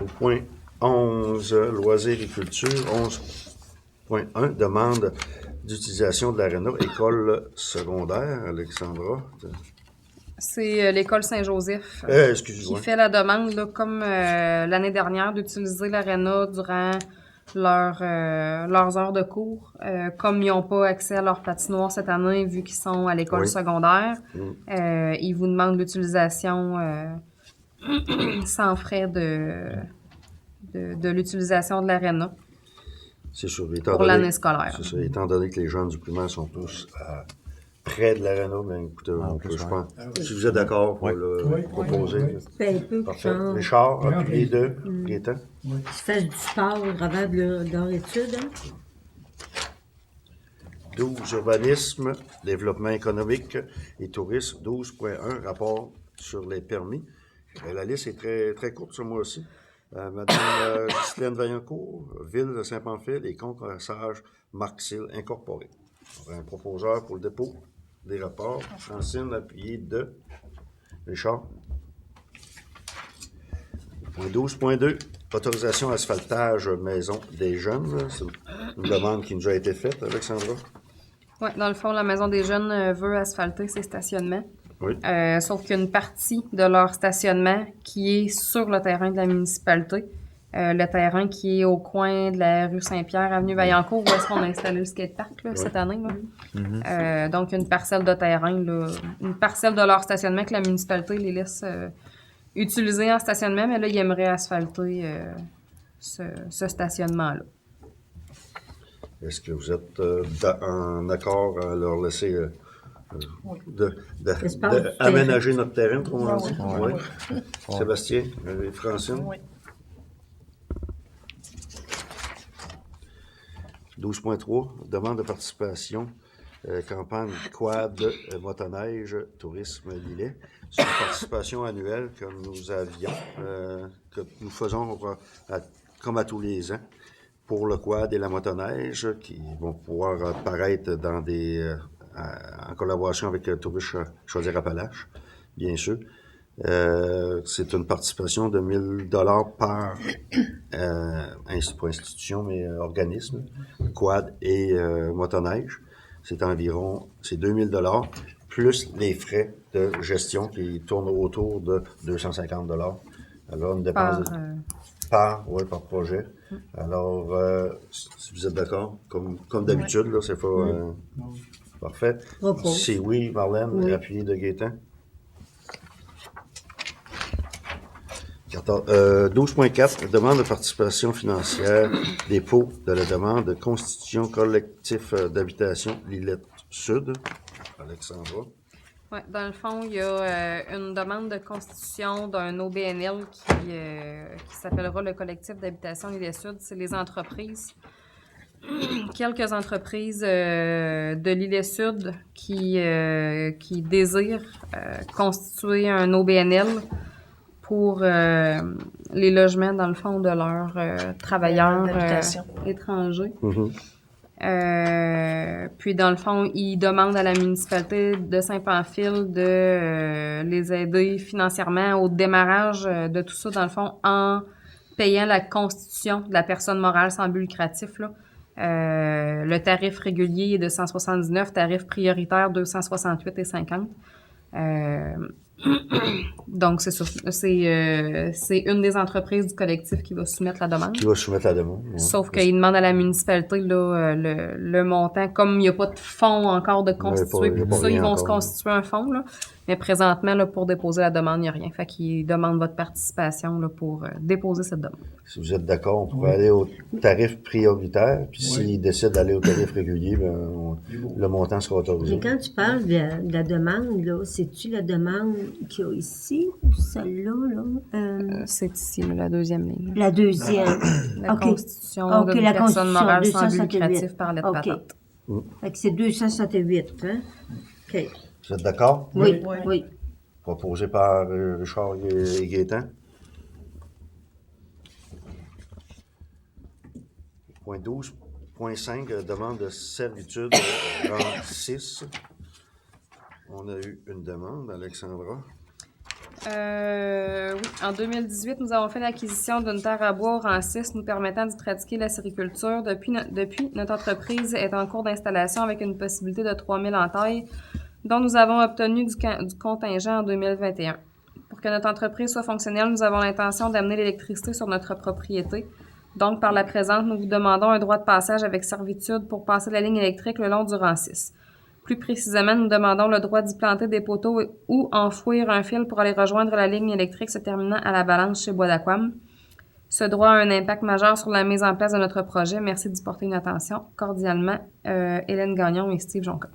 Au point 11, loisirs et culture. 11.1, demande d'utilisation de l'aréna école secondaire. Alexandra. C'est l'école Saint-Joseph qui fait la demande, là, comme l'année dernière, d'utiliser l'aréna durant leurs heures de cours. Comme ils n'ont pas accès à leur patinoire cette année, vu qu'ils sont à l'école secondaire, ils vous demandent l'utilisation sans frais de l'utilisation de l'aréna pour l'année scolaire. C'est ça, étant donné que les jeunes du primaire sont tous près de l'aréna, bien écoutez, je pense, si vous êtes d'accord pour le proposer. Parfait. Richard, les deux, Gaétan. Qu'ils fassent du sport au travers de leur étude. 12, urbanisme, développement économique et tourisme. 12.1, rapport sur les permis. La liste est très, très courte ce mois-ci. Madame Ghislaine Vaillancourt, Ville de Saint-Pamphile et Concorsage Marc-Cil Incorporé. Un proposeur pour le dépôt des rapports. Francine, appuyé de Richard. 12.2, autorisation asphaltage maison des jeunes. C'est une demande qui nous a été faite, Alexandra. Oui, dans le fond, la maison des jeunes veut asphalter ses stationnements. Oui. Sauf qu'il y a une partie de leur stationnement qui est sur le terrain de la municipalité. Le terrain qui est au coin de la rue Saint-Pierre, avenue Vaillancourt, où est-ce qu'on a installé le skatepark là, cette année. Là. Donc, une parcelle de terrain, là, une parcelle de leur stationnement que la municipalité les laisse utiliser en stationnement, mais là, ils aimeraient asphalter ce stationnement-là. Est-ce que vous êtes en accord à leur laisser aménager notre terrain, autrement dit? Oui. Sébastien et Francine? Oui. 12.3, demande de participation campagne quad, motoneige, tourisme Lillet. C'est une participation annuelle que nous avions, que nous faisons comme à tous les ans pour le quad et la motoneige qui vont pouvoir apparaître dans en collaboration avec Tourisme Chaudière-Appalaches, bien sûr. C'est une participation de 1 000 $ par pas institution, mais organisme, quad et motoneige. C'est 2 000 $ plus les frais de gestion qui tournent autour de 250 $. Alors, une dépense par projet. Alors, si vous êtes d'accord, comme d'habitude, là, c'est pas parfait. Si oui, Marlène, appuyé de Gaétan. 12.4, demande de participation financière, dépôt de la demande de constitution collectif d'habitation Lillette Sud. Alexandra. Oui, dans le fond, il y a une demande de constitution d'un OBNL qui s'appellera le collectif d'habitation Lillette Sud. C'est les entreprises, quelques entreprises de Lillette Sud qui désirent constituer un OBNL pour les logements, dans le fond, de leurs travailleurs étrangers. Puis, dans le fond, ils demandent à la municipalité de Saint-Pamphile de les aider financièrement au démarrage de tout ça, dans le fond, en payant la constitution de la personne morale sans but lucratif, là. Le tarif régulier est de 179, tarif prioritaire 268,50. Donc, c'est sûr. C'est une des entreprises du collectif qui va soumettre la demande. Sauf qu'ils demandent à la municipalité là, le montant. Comme il n'y a pas de fonds encore de constituer, ils vont se constituer un fonds. Là. Mais présentement, là, pour déposer la demande, il n'y a rien. Fait qu'ils demandent votre participation là, pour déposer cette demande. Si vous êtes d'accord, on pourrait aller au tarif prioritaire. Puis s'ils décident d'aller au tarif régulier, le montant sera autorisé. Et quand tu parles de la demande, là, c'est-tu la demande qu'il y a ici ou celle-là? Là? C'est ici, la deuxième ligne. La deuxième. La constitution d'une personne morale sans but lucratif par lettre patente. Fait que c'est 268, hein? OK. Vous êtes d'accord? Oui. Proposé par Richard et Gaétan. Point 12.5, demande de servitude rang 6. On a eu une demande, Alexandra. Oui. En 2018, nous avons fait l'acquisition d'une terre à bois au rang 6 nous permettant d'y pratiquer la sériculture. Depuis, notre entreprise est en cours d'installation avec une possibilité de 3 000 en taille, dont nous avons obtenu du contingent en 2021. Pour que notre entreprise soit fonctionnelle, nous avons l'intention d'amener l'électricité sur notre propriété. Donc, par la présente, nous vous demandons un droit de passage avec servitude pour passer la ligne électrique le long du rang 6. Plus précisément, nous demandons le droit d'y planter des poteaux ou enfouir un fil pour aller rejoindre la ligne électrique se terminant à la balance chez Bois d'Aquam. Ce droit a un impact majeur sur la mise en place de notre projet. Merci d'y porter une attention. Cordialement, Hélène Gagnon et Steve Jonca.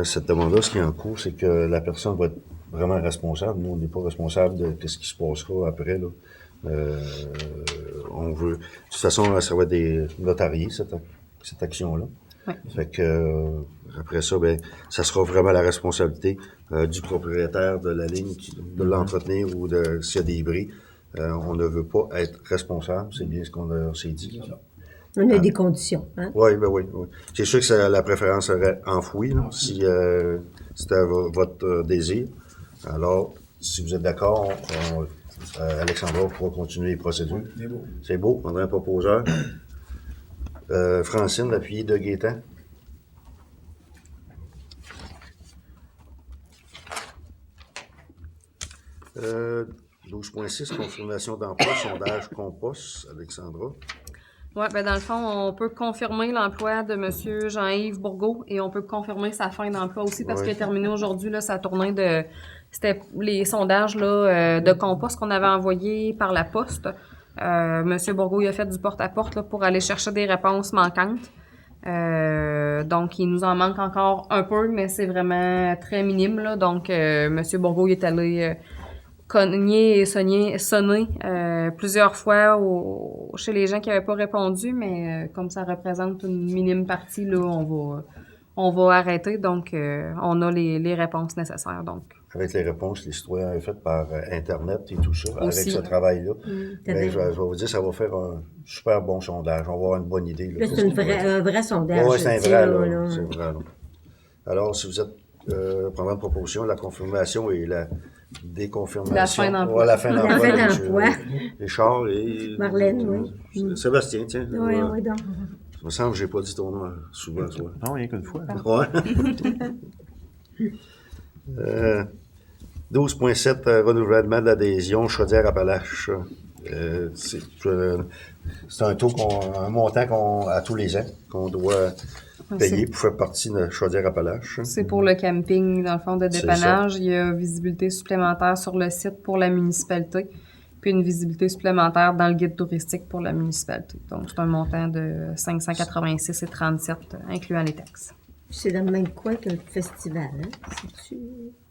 Cette demande-là, ce qui est en cours, c'est que la personne va être vraiment responsable. Nous, on n'est pas responsable de ce qui se passera après, là. On veut... De toute façon, ça va être des notariés, cette action-là. Oui. Fait que, après ça, ça sera vraiment la responsabilité du propriétaire de la ligne de l'entretenir ou s'il y a des bris. On ne veut pas être responsable, c'est bien ce qu'on s'est dit. On a des conditions, hein? Oui. C'est sûr que la préférence serait enfouie, là, si c'était votre désir. Alors, si vous êtes d'accord, Alexandra pourra continuer les procédures. C'est beau, on a un proposeur. Francine, appuyée de Gaétan. Euh, 12.6, confirmation d'emploi, sondage compost, Alexandra. Oui, dans le fond, on peut confirmer l'emploi de M. Jean-Yves Bourgault et on peut confirmer sa fin d'emploi aussi parce qu'il a terminé aujourd'hui là, sa tournée de... C'était les sondages là, de compost qu'on avait envoyés par la poste. M. Bourgault il a fait du porte-à-porte là, pour aller chercher des réponses manquantes. Donc, il nous en manque encore un peu, mais c'est vraiment très minime. Là. Donc, M. Bourgault il est allé cogné et sonné plusieurs fois chez les gens qui n'avaient pas répondu, mais comme ça représente une minime partie, là, on va arrêter. Donc, on a les réponses nécessaires. Donc. Avec les réponses que les citoyens avaient faites par Internet et tout ça, Aussi. avec ce travail-là, ben, je vais vous dire, ça va faire un super bon sondage. On va avoir une bonne idée. Là, c'est un vrai sondage. Oui, c'est un vrai. Là. C'est vrai. Là. Alors, si vous êtes prendre une proposition, la confirmation et la déconfirmation. La fin d'emploi. La fin d'emploi. La fin d'emploi. Richard et... Marlène, oui. Sébastien, tiens. Oui, oui, donc. Il me semble que je n'ai pas dit ton nom souvent, toi. Non, rien qu'une fois. Ouais. 12,7 renouvellement d'adhésion Chaudière-Appalaches. C'est un taux, un montant à tous les ans qu'on doit payer pour faire partie de Chaudière-Appalaches. C'est pour le camping, dans le fond, de dépannage. Il y a visibilité supplémentaire sur le site pour la municipalité, puis une visibilité supplémentaire dans le guide touristique pour la municipalité. Donc, c'est un montant de 586,37 incluant les taxes. C'est dans le même coin que le festival, hein?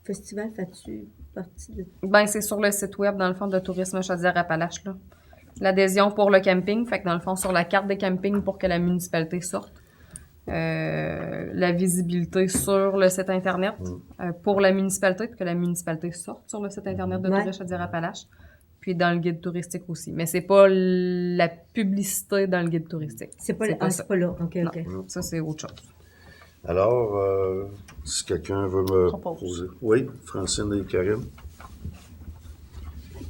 Festival, fais-tu partie de... Ben, c'est sur le site web, dans le fond, de Tourisme Chaudière-Appalaches, là. L'adhésion pour le camping, fait que dans le fond, sur la carte des campings pour que la municipalité sorte. La visibilité sur le site Internet pour la municipalité, pour que la municipalité sorte sur le site Internet de Tourisme Chaudière-Appalaches. Puis dans le guide touristique aussi. Mais c'est pas la publicité dans le guide touristique. C'est pas là. OK. Ça, c'est autre chose. Alors, si quelqu'un veut me poser... Oui, Francine et Karim.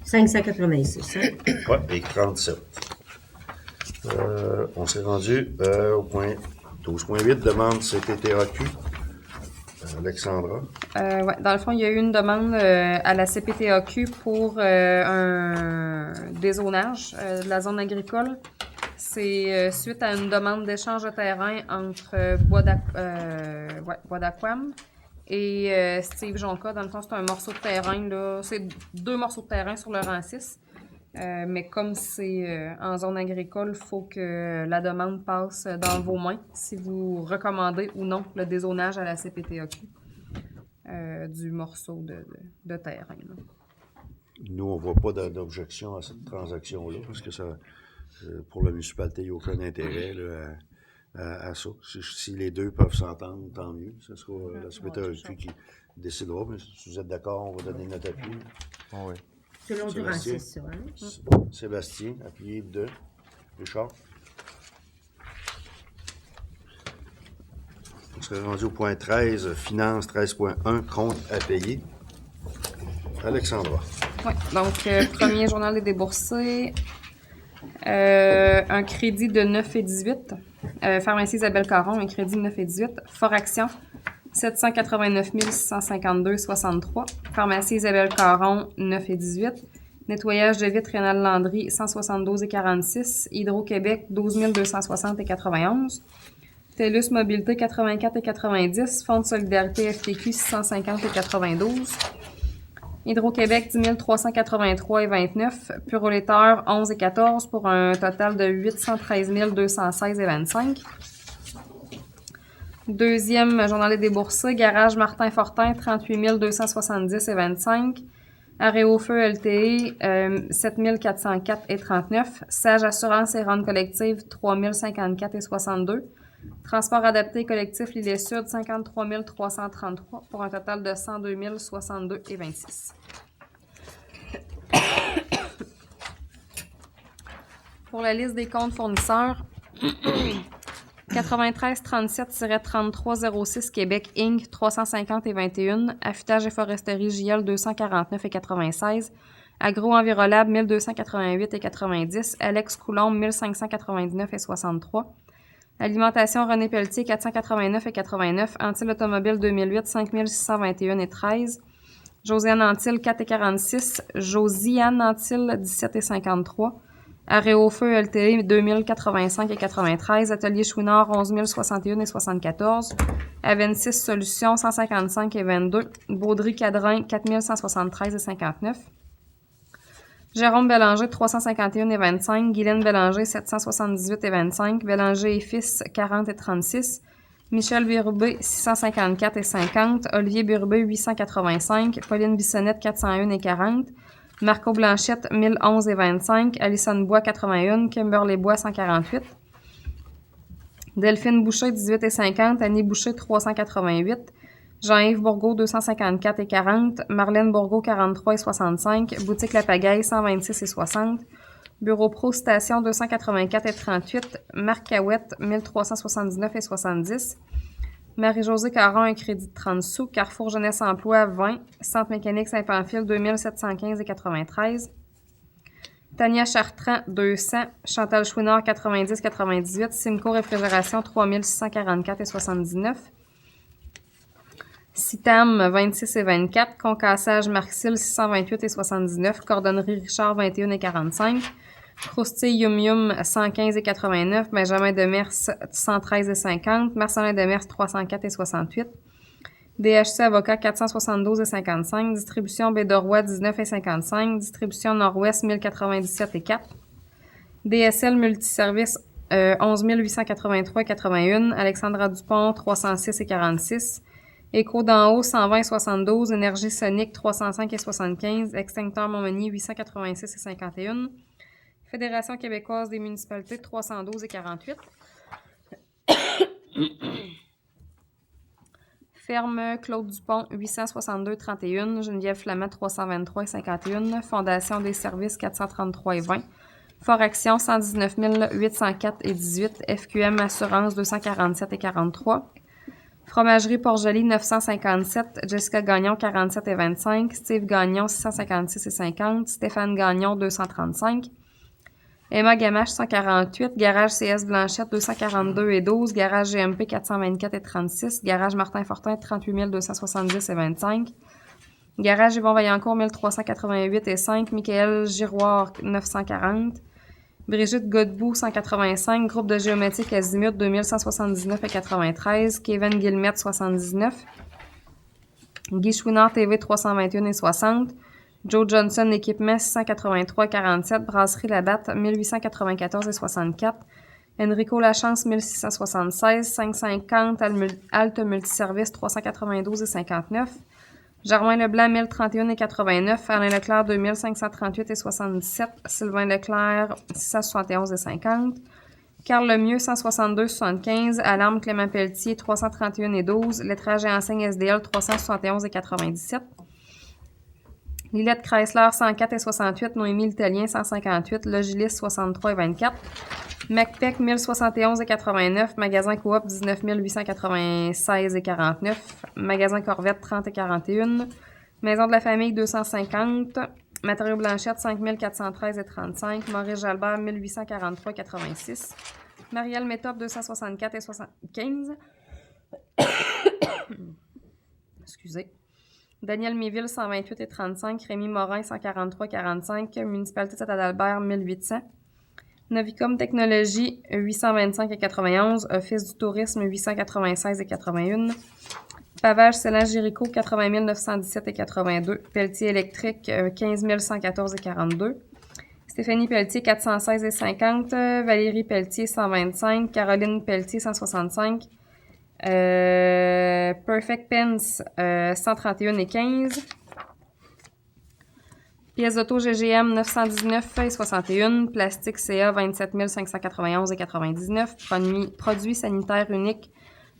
586, hein? Oui, et 37. On s'est rendu au point 12.8, demande CPTAQ. Alexandra. Ouais, dans le fond, il y a eu une demande à la CPTAQ pour un dézonage de la zone agricole. C'est suite à une demande d'échange de terrain entre Bois d'Aquam et Steve Jonca. Dans le fond, c'est un morceau de terrain, là. C'est 2 morceaux de terrain sur le rang 6. Mais comme c'est en zone agricole, il faut que la demande passe dans vos mains si vous recommandez ou non le dézonage à la CPTAQ du morceau de terrain. Là. Nous, on ne voit pas d'objection à cette transaction-là parce que ça, pour la municipalité, il n'y a aucun intérêt là, à ça. Si les deux peuvent s'entendre, tant mieux. Ce sera la CPTAQ qui décidera. Mais si vous êtes d'accord, on va donner notre appui. Oh, oui. Selon du rang 6, ça, hein? Sébastien, appuyé de Richard. On serait rendu au point 13, finance 13.1, compte à payer. Alexandra. Oui, donc premier journal des déboursés, un crédit de 9,18. Pharmacie Isabelle Caron, un crédit de 9,18. Fort Action, 789 652,63. Pharmacie Isabelle Caron, 9,18. Nettoyage de vitres Rénal Landry, 172,46. Hydro-Québec, 12 260,91. TELUS Mobilité, 84,90. Fonds de solidarité FTQ, 650,92. Hydro-Québec, 10 383,29. Puroléteur, 11,14 pour un total de 813 216,25. Deuxième journal des déboursés, Garage Martin Fortin, 38 270,25. Aréofeu LTE, 7 404,39. Sage Assurance et Rente collective, 3 054,62. Transport adapté collectif L'Île Sud, 53 333 pour un total de 102 062,26. Pour la liste des comptes fournisseurs, 9337-3306 Québec Inc. 350,21. Affûtage et foresterie JL 249,96. Agro-envirolable 1288,90. Alex Coulombe 1599,63. Alimentation René Pelletier 489,89. Antil Automobile 2008 5621,13. Josiane Antil 4,46. Josiane Antil 17,53. Aréofeu LTE 2085,93. Atelier Chouinard 11 061,74. Aventis Solutions 155,22. Baudry Cadrin 4173,59. Jérôme Bélanger, 351,25. Guylaine Bélanger, 778,25. Bélanger et Fils, 40,36. Michel Birubé, 654,50. Olivier Birubé, 885. Pauline Bissonnette, 401,40. Marco Blanchette, 1011,25. Alison Bois, 81. Kimberly Bois, 148. Delphine Boucher, 18,50. Annie Boucher, 388. Jean-Yves Bourgault, 254,40. Marlène Bourgault, 43,65. Boutique La Pagaille, 126,60. Bureau Pro Station, 284,38. Marc Cahouette, 1379,70. Marie-Josée Caron, un crédit de 30 sous. Carrefour Jeunesse Emploi, 20. Centre mécanique Saint-Pamphile, 2715,93. Tania Chartrand, 200. Chantal Chouinard, 90,98. Simco Réfrigération, 3644,79. Citam, 26,24. Concassage Marxil, 628,79. Cordonnerie Richard, 21,45. Croustille Yum Yum, 115,89. Benjamin Demers, 113,50. Marcelin Demers, 304,68. DHC Avocat, 472,55. Distribution Baie-de-Roi, 19,55. Distribution Nord-Ouest, 1097,4. DSL Multiservice, 11 883,81. Alexandra Dupont, 306,46. Écho d'en haut, 120,72. Énergie Sonique, 305,75. Extincteur Montmagny, 886,51. Fédération québécoise des municipalités, 312,48. Ferme Claude Dupont, 862,31. Geneviève Flamand, 323,51. Fondation des services, 433,20. Fort Action, 119 804,18. FQM Assurance, 247,43. Fromagerie Port-Joli, 957. Jessica Gagnon, 47,25. Steve Gagnon, 656,50. Stéphane Gagnon, 235. Emma Gamache, 148. Garage CS Blanchette, 242,12. Garage GMP, 424,36. Garage Martin Fortin, 38 270,25. Garage Yvon Vaillancourt, 1388,5. Michael Giroir, 940. Brigitte Godbout, 185. Groupe de géométrie Azimut, 2179,93. Kevin Guillemette, 79. Guy Chouinard TV, 321,60. Joe Johnson Équipement, 683,47. Brasserie La Batte, 1894,64. Enrico Lachance, 1676. 550. Alte Multiservice, 392,59. Germain Leblanc, 1031,89. Alain Leclerc, 2538,77. Sylvain Leclerc, 671,50. Carl Lemieux, 162,75. Alarme Clément Pelletier, 331,12. Lettrage et enseigne SDL, 371,97. Lillette Chrysler, 104,68. Noémie l'Italien, 158. Logilis, 63,24. MacPec, 1071,89. Magasin Coop, 19 896,49. Magasin Corvette, 30,41. Maison de la famille, 250. Matériaux Blanchette, 5 413,35. Maurice Jalbert, 1843,86. Marielle Méthode, 264,75. Excusez. Daniel Méville, 128,35. Rémi Morin, 143,45. Municipalité de Saint-Adalbert, 1800. Novicom Technologies, 825,91. Office du tourisme, 896,81. Pavage Célan Géricault, 80 917,82. Pelletier électrique, 15 114,42. Stéphanie Pelletier, 416,50. Valérie Pelletier, 125. Caroline Pelletier, 165. Perfect Pens, 131,15. Pièces d'auto GGM, 919,61. Plastique CA, 27 591,99. Produits sanitaires uniques,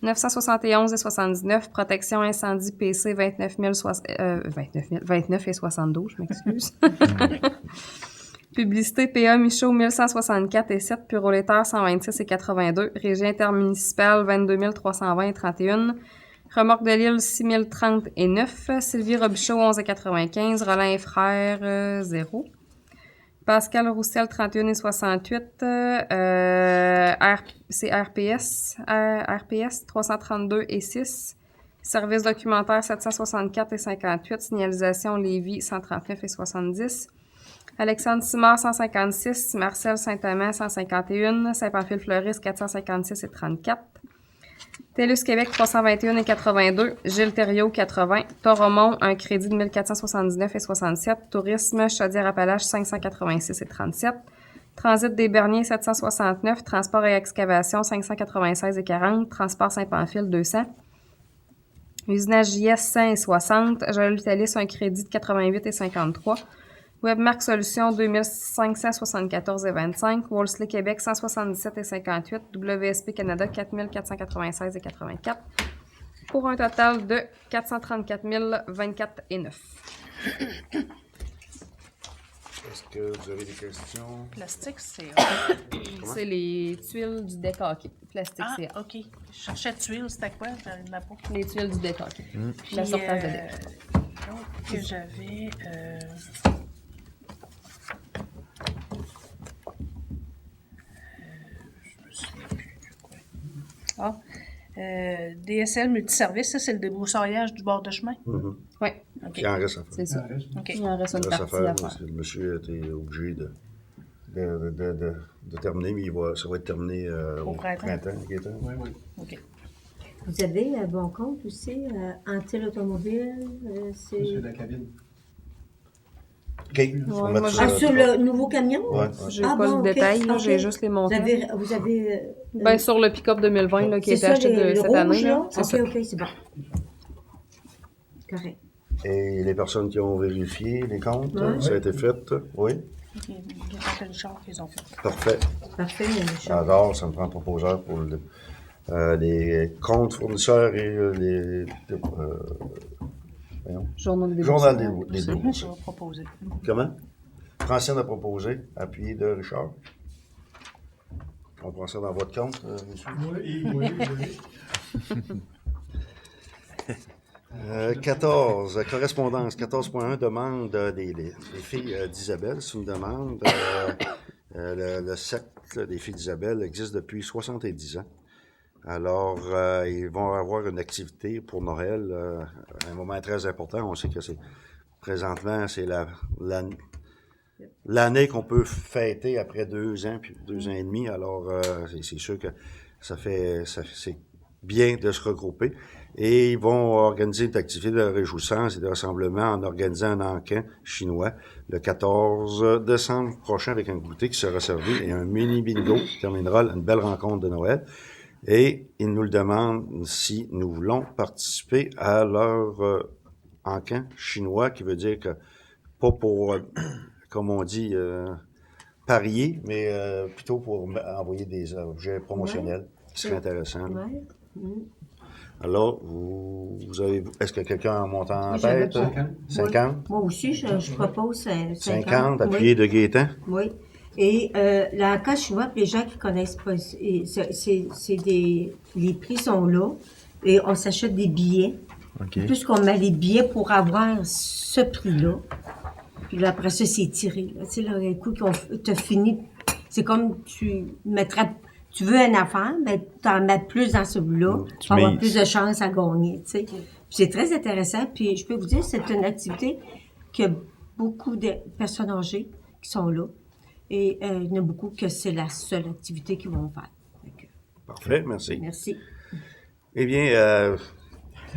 971,79. Protection incendie PC, 29,72, je m'excuse. Publicité PA Michaud, 1164,7. Purolétaire, 126,82. Régie intermunicipale, 22 320,31. Remorque de l'île, 6030,9. Sylvie Robichaud, 11,95. Roland et Frères, 0. Pascal Roussel, 31,68. C'est RPS, 332,6. Service documentaire, 764,58. Signalisation Lévis, 139,70. Alexandre Simard, 156. Marcel Saint-Amand, 151. Saint-Pamphile-Fleuriste, 456,34. TELUS Québec, 321,82. Gilles Thériault, 80. Toromont, un crédit de 1479,67. Tourisme, Chaudière-Appalaches, 586,37. Transit des Berniers, 769. Transport et excavation, 596,40. Transport Saint-Pamphile, 200. Usinage JS, 100,60. Joël Lutalis, un crédit de 88,53. Webmark Solutions 2574,25. Wolseley Québec 177,58. WSP Canada 4496,84. Pour un total de 434 024,9. Est-ce que vous avez des questions? Plastique, c'est... C'est les tuiles du deck hockey. Plastique, Ah, c'est OK. Je cherchais tuiles, c'était quoi? J'en ai pas. les tuiles du deck hockey. Puis, La surface de deck. l'autre que j'avais... je me souviens plus de quoi. Ah, DSL multiservice, ça, c'est le débroussaillage du bord de chemin? Oui. OK. Il en reste à faire. C'est ça. OK. Il en reste une Il reste à partie faire, à parce faire. que le monsieur a été obligé de terminer, mais ça va être terminé au printemps. Gaétan. Oui, oui. OK. Vous avez un bon compte aussi, Antil Automobile, c'est... C'est la cabine. OK. On va mettre moi, ça- sur le nouveau camion? Ouais. J'ai Ah pas bon, le ok, détail, là, ok. j'ai juste les montants. Vous avez Ben, sur le pick-up 2020 là, qui a c'est été ça, acheté le cette rouge, année. là? Là, c'est OK, ça. OK, c'est bon. Correct. Et les personnes qui ont vérifié les comptes, Ouais. ça a été fait? Oui. Il y a des gens qui les ont fait. Parfait. Parfait, Michel. Alors, ça me prend un proposeur pour les comptes fournisseurs et voyons. Journal des Journal déboursés. des Je déboursés. vais proposer. Comment? Francine a proposé, appuyé de Richard. On prend ça dans votre compte, monsieur? Oui. 14, correspondance. 14.1, demande des filles d'Isabelle. C'est une demande. Le cercle des filles d'Isabelle existe depuis 70 ans. Alors, ils vont avoir une activité pour Noël, un moment très important. On sait que présentement, c'est l'année qu'on peut fêter après 2 ans, puis 2 ans et demi. Alors, c'est sûr que c'est bien de se regrouper. Et ils vont organiser une activité de réjouissance et de rassemblement en organisant un encan chinois le 14 décembre prochain avec un goûter qui sera servi et un mini bingo qui terminera une belle rencontre de Noël. Et ils nous le demandent si nous voulons participer à leur encan chinois, qui veut dire que pas pour, comme on dit, parier, mais plutôt pour envoyer des objets promotionnels qui seraient intéressants. Ouais. Alors, est-ce que quelqu'un a un montant en J'avais tête? pas. 50? Moi aussi, je propose 50. 50, appuyé de Gaétan? Oui. Et l'encan chinois, pour les gens qui connaissent pas, les prix sont là et on s'achète des billets. OK. Plus qu'on met les billets pour avoir ce prix-là. Puis là, après ça, c'est tiré. Là. Tu sais, là, un coup qu'on t'a fini, c'est comme tu veux une affaire, ben, tu en mets plus dans celui-là pour avoir plus de chances à gagner, tu sais. Puis c'est très intéressant. Puis je peux vous dire, c'est une activité que beaucoup de personnes âgées qui sont là. Et il y en a beaucoup que c'est la seule activité qu'ils vont faire. Parfait, merci. Merci. Eh bien,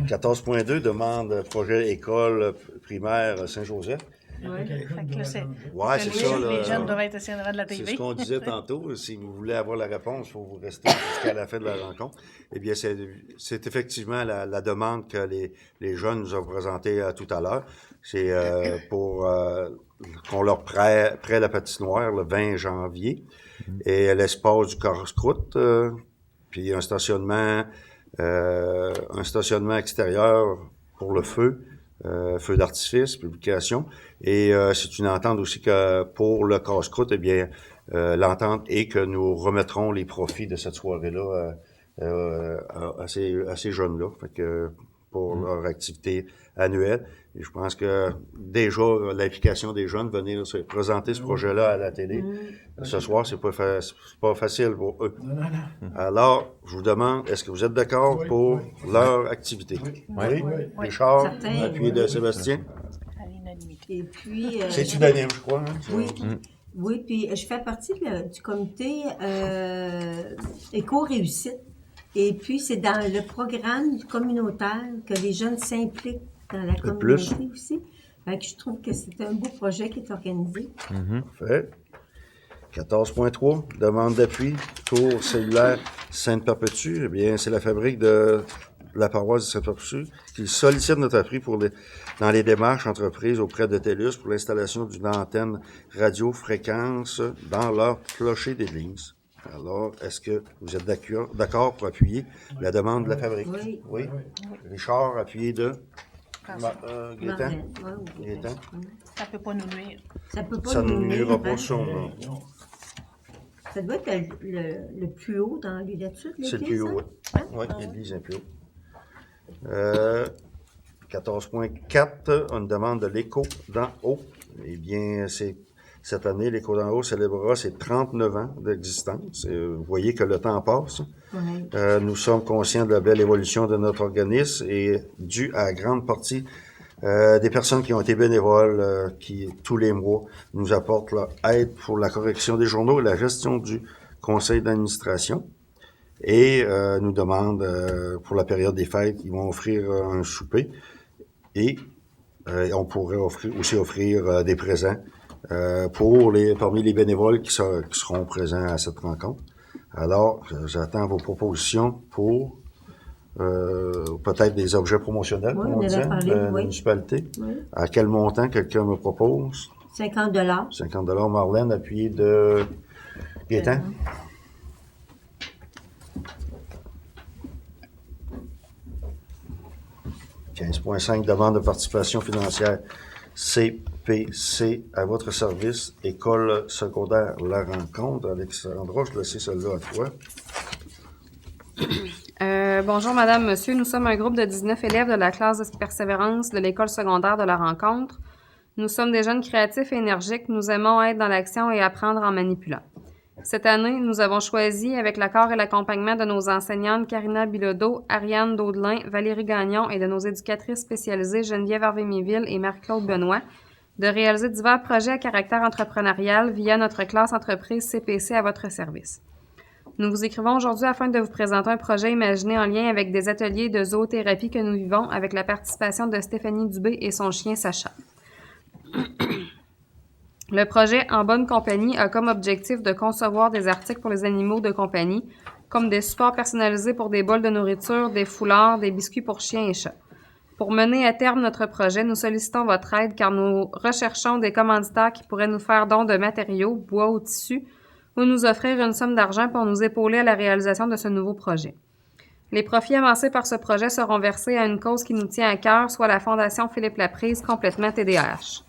14.2 demande projet école primaire Saint-Joseph. Ouais. Fait que là, Ouais, c'est ça. Là, les jeunes doivent être assis en avant de la TV. C'est ce qu'on disait tantôt. Si vous voulez avoir la réponse, il faut vous rester jusqu'à la fin de la rencontre. Eh bien, c'est effectivement la demande que les jeunes nous ont présentée tout à l'heure. C'est pour qu'on leur prête la patinoire le 20 janvier et l'espace du casse-croûte, puis un stationnement extérieur pour le feu d'artifice, publication. Et c'est une entente aussi que pour le casse-croûte, eh bien, l'entente est que nous remettrons les profits de cette soirée-là à ces jeunes-là, fait que pour leur activité annuelle. Et je pense que déjà, l'implication des jeunes, venir se présenter ce projet-là à la télé ce soir, c'est pas facile pour eux. Non. Alors, je vous demande, est-ce que vous êtes d'accord pour leur activité? Oui. Richard, Certain. appuyé de Sébastien. À l'unanimité. Et puis... C'est unanime, je crois. Hein? Oui. Oui, puis je fais partie du comité éco-réussite. Et puis, c'est dans le programme communautaire que les jeunes s'impliquent dans la communauté aussi. Fait que je trouve que c'est un beau projet qui est organisé. Parfait. 14.3, demande d'appui, tour cellulaire Sainte-Perpétue. Eh bien, c'est la fabrique de la paroisse de Saint-Perçu qui sollicite notre appui dans les démarches entreprises auprès de TELUS pour l'installation d'une antenne radio-fréquence dans leur clocher d'église. Alors, est-ce que vous êtes d'accord pour appuyer la demande de la fabrique? Oui. Richard, appuyé de Gaétan? Gaétan? Ça peut pas nous nuire. Ça ne nuira pas son nom. Ça doit être le plus haut dans l'étude, l'église? C'est le plus haut, oui. Oui, l'église est plus haut. 14.4, une demande de l'Écho d'en haut. Eh bien, cette année, l'Écho d'en haut célébrera ses 39 ans d'existence. Vous voyez que le temps passe. Oui. Nous sommes conscients de la belle évolution de notre organisme et dû à grande partie des personnes qui ont été bénévoles, qui tous les mois nous apportent leur aide pour la correction des journaux et la gestion du conseil d'administration. Et nous demandent, pour la période des fêtes, ils vont offrir un souper et on pourrait aussi offrir des présents parmi les bénévoles qui seront présents à cette rencontre. Alors, j'attends vos propositions pour peut-être des objets promotionnels, comme on disait, de la municipalité. Oui. À quel montant quelqu'un me propose? 50 $. Marlène, appuyé de Gaétan. 15.5, demande de participation financière. CPC à votre service, École secondaire La Rencontre. Alexandra, je laisse celle-là à toi. Bonjour, madame, monsieur. Nous sommes un groupe de 19 élèves de la classe de persévérance de l'école secondaire de la Rencontre. Nous sommes des jeunes créatifs et énergiques. Nous aimons être dans l'action et apprendre en manipulant. Cette année, nous avons choisi, avec l'accord et l'accompagnement de nos enseignantes Karina Bilodeau, Ariane Daudelin, Valérie Gagnon et de nos éducatrices spécialisées Geneviève Harvey-Miville et Marie-Claude Benoît, de réaliser divers projets à caractère entrepreneurial via notre classe entreprise CPC à votre service. Nous vous écrivons aujourd'hui afin de vous présenter un projet imaginé en lien avec des ateliers de zoothérapie que nous vivons avec la participation de Stéphanie Dubé et son chien Sacha. Le projet En bonne compagnie a comme objectif de concevoir des articles pour les animaux de compagnie, comme des supports personnalisés pour des bols de nourriture, des foulards, des biscuits pour chiens et chats. Pour mener à terme notre projet, nous sollicitons votre aide car nous recherchons des commanditaires qui pourraient nous faire don de matériaux, bois ou tissus, ou nous offrir une somme d'argent pour nous épauler à la réalisation de ce nouveau projet. Les profits amassés par ce projet seront versés à une cause qui nous tient à cœur, soit la Fondation Philippe Laprise, complètement TDAH.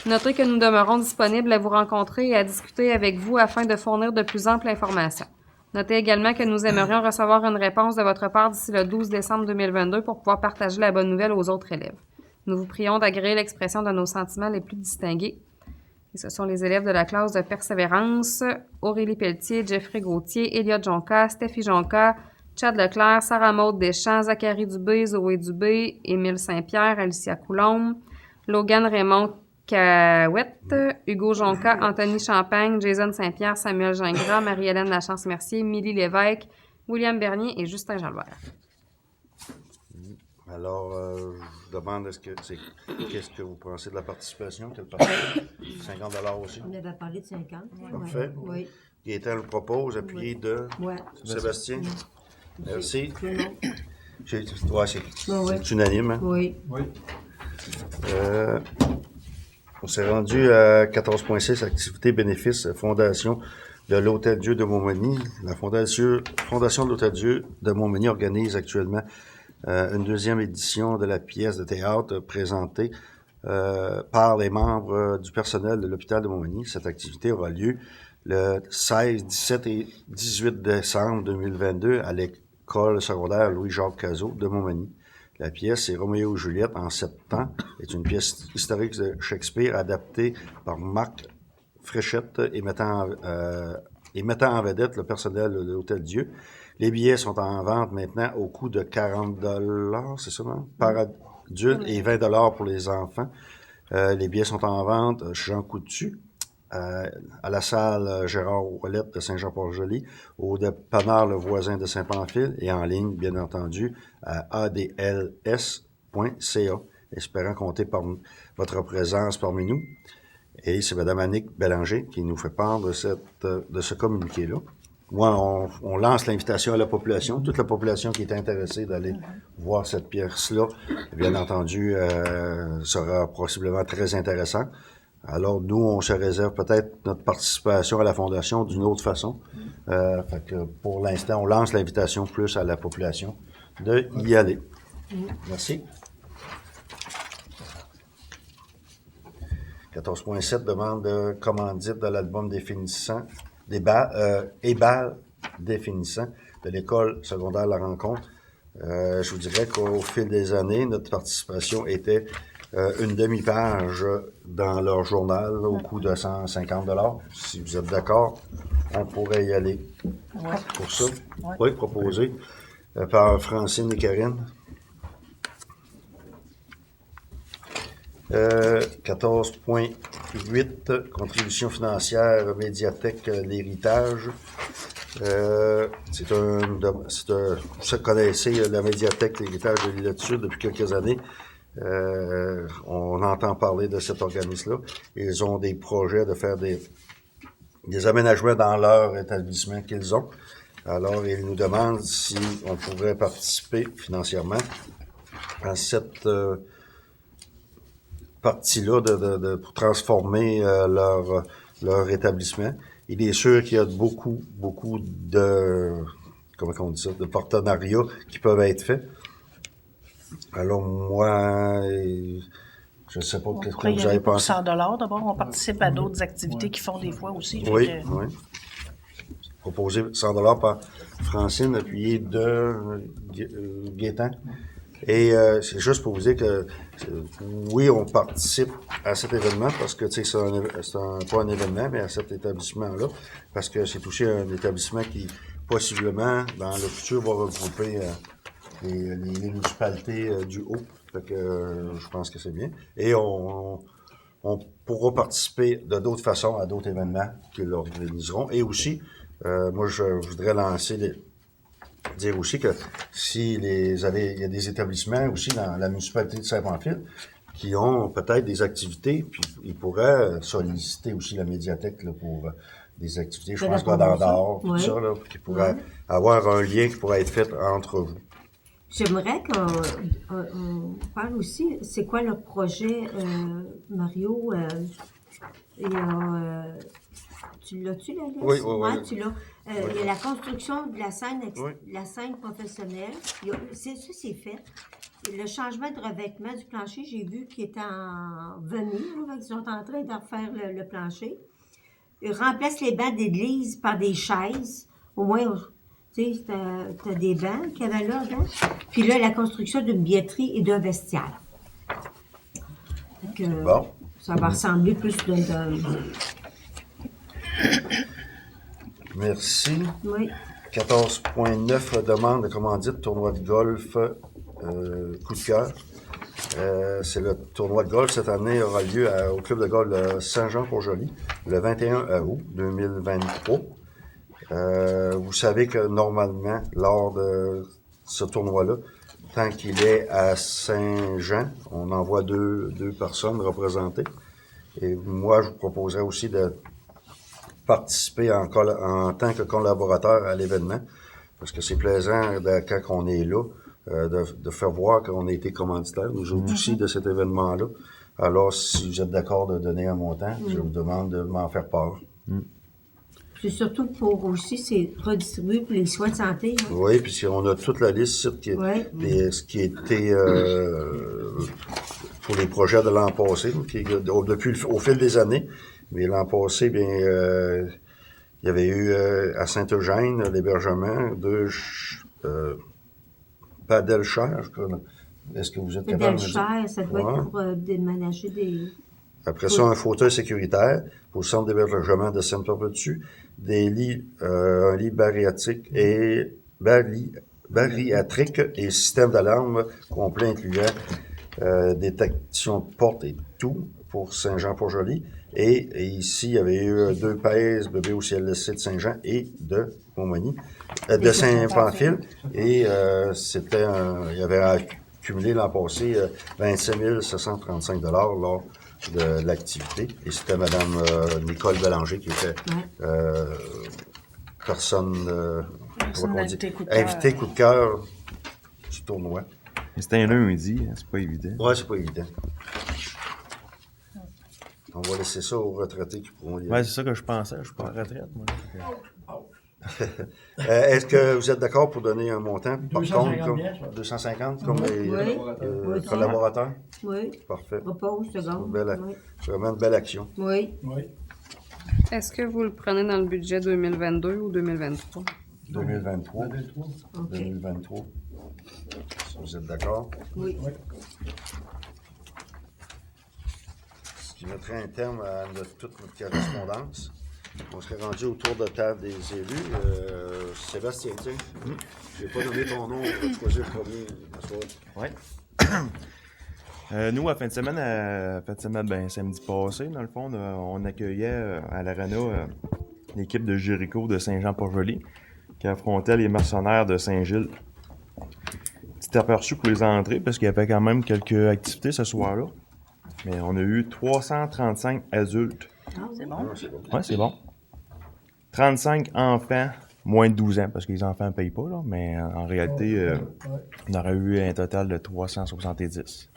Notez que nous demeurons disponibles à vous rencontrer et à discuter avec vous afin de fournir de plus amples informations. Notez également que nous aimerions recevoir une réponse de votre part d'ici le 12 décembre 2022 pour pouvoir partager la bonne nouvelle aux autres élèves. Nous vous prions d'agréer l'expression de nos sentiments les plus distingués. Et ce sont les élèves de la classe de persévérance, Aurélie Pelletier, Jeffrey Gauthier, Elliot Jonca, Steffi Jonca, Chad Leclerc, Sarah-Maude Deschamps, Zachary Dubé, Zoé Dubé, Émile Saint-Pierre, Alicia Coulombe, Logan Raymond Cahouette, Hugo Jonca, Anthony Champagne, Jason Saint-Pierre, Samuel Gingras, Marie-Hélène Lachance-Mercier, Milly Lévesque, William Bernier et Justin Jalbert. Alors, je vous demande, qu'est-ce que vous pensez de la participation? Quelle participation? 50 $ aussi? On avait parlé de 50. Parfait. Oui. Gaétan le propose, appuyé de Sébastien. Merci. C'est unanime, hein? Oui. On s'est rendu à 14.6, activités bénéfices, Fondation de l'Hôtel-Dieu de Montmagny. La Fondation de l'Hôtel-Dieu de Montmagny organise actuellement une deuxième édition de la pièce de théâtre présentée par les membres du personnel de l'hôpital de Montmagny. Cette activité aura lieu le 16, 17 et 18 décembre 2022 à l'école secondaire Louis-Jacques Cazot de Montmagny. La pièce, c'est Roméo et Juliette en 7 temps. C'est une pièce historique de Shakespeare adaptée par Marc Fréchette et mettant en vedette le personnel de l'Hôtel-Dieu. Les billets sont en vente maintenant au coût de 40 $, c'est ça, non? Par adulte et 20 $ pour les enfants. Les billets sont en vente chez Jean Coutu, à la salle Gérard Ouellette de Saint-Jean-Port-Joli, au dépanneur Le Voisin de Saint-Pamphile et en ligne, bien entendu, à adls.ca. Espérant compter par votre présence parmi nous. Et c'est Mme Annick Bélanger qui nous fait part de ce communiqué-là. moi, on lance l'invitation à la population, toute la population qui est intéressée d'aller voir cette pièce-là, bien entendu, sera possiblement très intéressant. Alors, nous, on se réserve peut-être notre participation à la Fondation d'une autre façon. Fait que pour l'instant, on lance l'invitation plus à la population de y aller. Merci. 14.7, demande de commandite de l'album définissant, et bal définissant de l'école secondaire La Rencontre. Je vous dirais qu'au fil des années, notre participation était une demi-page dans leur journal au coût de 150 $. Si vous êtes d'accord, on pourrait y aller pour ça. Oui, proposé par Francine et Karine. 14.8, contribution financière, médiathèque, l'héritage. Vous connaissez la médiathèque, l'héritage de l'île Sud depuis quelques années. On entend parler de cet organisme-là. Ils ont des projets de faire des aménagements dans leur établissement qu'ils ont. Alors, ils nous demandent si on pourrait participer financièrement à cette partie-là pour transformer leur établissement. Il est sûr qu'il y a beaucoup de, comment on dit ça, de partenariats qui peuvent être faits. Alors, moi, je ne sais pas ce que vous avez pensé. $100 d'abord, on participe à d'autres activités qu'ils font des fois aussi. Oui. Proposé 100 $ par Francine, appuyé de Gaétan. Et c'est juste pour vous dire que oui, on participe à cet événement parce que tu sais, pas un événement, mais à cet établissement-là, parce que c'est aussi un établissement qui possiblement dans le futur va regrouper les municipalités du Haut. Fait que je pense que c'est bien. Et on pourra participer de d'autres façons à d'autres événements qu'ils organiseront. Et aussi, moi je voudrais dire aussi que il y a des établissements aussi dans la municipalité de Saint-Pamphile qui ont peut-être des activités, puis ils pourraient solliciter aussi la médiathèque là, pour des activités, je pense d'or, tout ça, là, qui pourrait avoir un lien qui pourrait être fait entre vous. J'aimerais qu'on parle aussi, c'est quoi le projet, Mario? Tu l'as-tu, la liste? Oui. Tu l'as. Il y a la construction de la scène, professionnelle. C'est fait. Et le changement de revêtement du plancher, j'ai vu qu'il était en venue. Ils sont en train de refaire le plancher. Ils remplacent les bancs d'église par des chaises. Au moins, tu sais, t'as des bancs qu'il y avait là. Puis là, la construction d'une billetterie et d'un vestiaire. Bon. Ça va ressembler plus d'un... Merci. Oui. 14.9, demande de commandite, tournoi de golf, coup de cœur. C'est le tournoi de golf cette année aura lieu au club de golf de Saint-Jean-Port-Joli, le 21 août 2023. Vous savez que normalement, lors de ce tournoi-là, tant qu'il est à Saint-Jean, on envoie deux personnes représentées. Et moi, je vous proposerais aussi de participer en tant que collaborateur à l'événement, parce que c'est plaisant quand on est là, de faire voir qu'on a été commanditaire, nous autres aussi, de cet événement-là. Alors, si vous êtes d'accord de donner un montant, je vous demande de m'en faire part. C'est surtout pour aussi, c'est redistribuer pour les soins de santé. Hein? Oui, puis on a toute la liste ce qui était pour les projets de l'an passé, au fil des années. Mais l'an passé, bien, il y avait eu à Saint-Eugène l'hébergement de Padelcher, je crois. Est-ce que vous êtes capable de me dire? Padelcher, ça doit être pour déménager des... Après ça, un fauteuil sécuritaire pour le centre d'hébergement de Sainte-Perpétue, des lits, un lit bariatrique et système d'alarme complet incluant détection de porte et tout pour Saint-Jean-Port-Joli. Et ici, il y avait eu 2 pèses bébés au CLSC de Saint-Jean et de Montmagny, de Saint-Pamphile. Et il y avait accumulé l'an passé 25 735 $ lors de l'activité. Et c'était Mme Nicole Bélanger qui était personne, Personnalité coup de cœur. invité coup de cœur du tournoi. C'était un lundi, hein, c'est pas évident. Ouais, c'est pas évident. On va laisser ça aux retraités qui pourront y aller. Ouais, c'est ça que je pensais. Je suis pas en retraite, moi. Est-ce que vous êtes d'accord pour donner un montant? Par 250 contre, comme pièces, ouais. 250 comme Oui. les Oui. collaborateurs? Oui. Parfait. Propose, seconde. Oui. C'est vraiment une belle action. Oui. Oui. Est-ce que vous le prenez dans le budget 2022 ou 2023? 2023. 2023. OK. 2023. Si vous êtes d'accord? Oui. Ce qui mettrait un terme à toute notre correspondance. On serait rendu autour de table des élus. Sébastien, tiens. Je n'ai pas donné ton nom. On va choisir le premier ce soir. Oui. Nous, à fin de semaine, samedi passé, dans le fond, on accueillait à l'Arena l'équipe de Jéricho de Saint-Jean-Port-Joli qui affrontait les mercenaires de Saint-Gilles. Petit aperçu pour les entrées parce qu'il y avait quand même quelques activités ce soir-là. Mais on a eu 335 adultes. C'est bon. Oui, c'est bon. 35 enfants, moins de 12 ans, parce que les enfants ne payent pas, là, mais en réalité, on aurait eu un total de 370.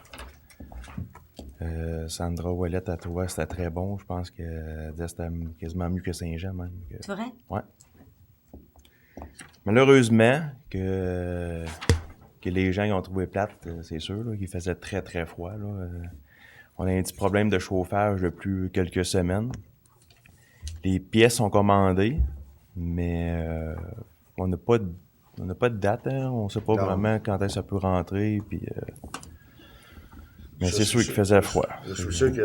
Sandra Ouellette, à toi, c'était très bon. Je pense que c'était quasiment mieux que Saint-Jean, même. C'est vrai? Oui. Malheureusement, que les gens ils ont trouvé plate, c'est sûr, là, qu'il faisait très, très froid. Là. On a un petit problème de chauffage depuis quelques semaines. Les pièces sont commandées, mais on n'a pas de date. Hein? On ne sait pas vraiment quand est-ce que ça peut rentrer. Puis, mais c'est sûr qu'il faisait froid. Je suis sûr qu'il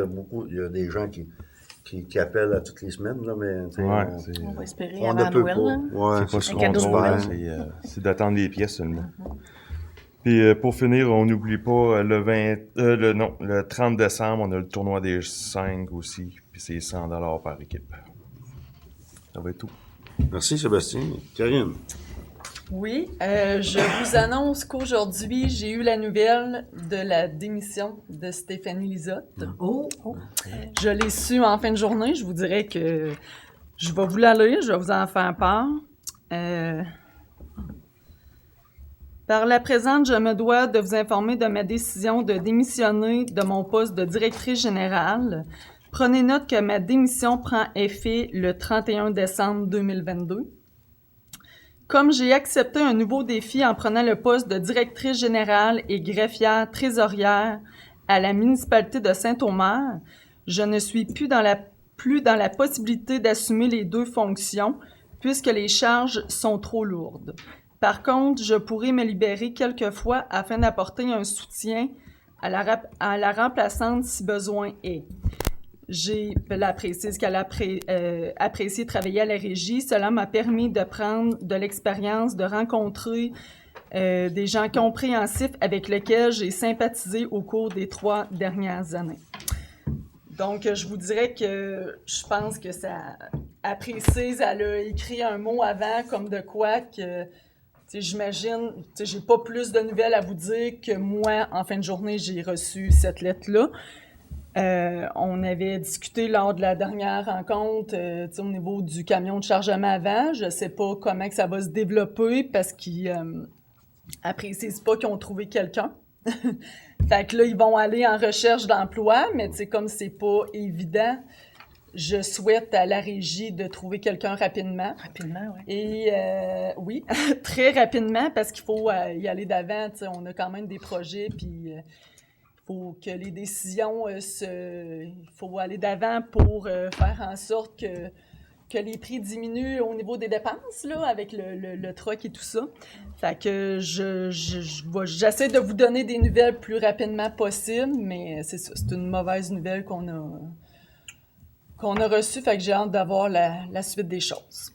y a des gens qui appellent à toutes les semaines, là, mais On va espérer on avant ne peut Noël. pas. Là. Ouais, c'est pas ce Un qu'on cadeau de trouve, Noël. c'est d'attendre les pièces seulement. Puis pour finir, on n'oublie pas le 30 décembre, on a le tournoi des 5 aussi, puis c'est 100$ par équipe. Ça va être tout. Merci Sébastien. Karine. Oui, je vous annonce qu'aujourd'hui, j'ai eu la nouvelle de la démission de Stéphanie Lisotte. Oh! Je l'ai su en fin de journée. Je vous dirais que je vais vous la lire, je vais vous en faire part. Par la présente, je me dois de vous informer de ma décision de démissionner de mon poste de directrice générale. Prenez note que ma démission prend effet le 31 décembre 2022. Comme j'ai accepté un nouveau défi en prenant le poste de directrice générale et greffière trésorière à la municipalité de Saint-Omer, je ne suis plus dans la possibilité d'assumer les deux fonctions puisque les charges sont trop lourdes. Par contre, je pourrais me libérer quelquefois afin d'apporter un soutien à la remplaçante si besoin est. Elle précise qu'elle a apprécié travailler à la régie. Cela m'a permis de prendre de l'expérience, de rencontrer des gens compréhensifs avec lesquels j'ai sympathisé au cours des 3 dernières années. Donc, je vous dirais que je pense que ça... Elle précise, elle a écrit un mot avant comme de quoi que... J'imagine, j'ai pas plus de nouvelles à vous dire que moi, en fin de journée, j'ai reçu cette lettre-là. On avait discuté lors de la dernière rencontre au niveau du camion de chargement avant. Je sais pas comment que ça va se développer parce qu'ils précisent pas qu'ils ont trouvé quelqu'un. Fait que là, ils vont aller en recherche d'emploi, mais comme c'est pas évident, je souhaite à la régie de trouver quelqu'un rapidement. Rapidement, oui. Et oui, très rapidement, parce qu'il faut y aller d'avant. On a quand même des projets, puis il faut que les décisions il faut aller d'avant pour faire en sorte que les prix diminuent au niveau des dépenses, là, avec le troc et tout ça. Fait que j'essaie de vous donner des nouvelles plus rapidement possible, mais c'est ça, c'est une mauvaise nouvelle qu'on a reçue, fait que j'ai hâte d'avoir la suite des choses.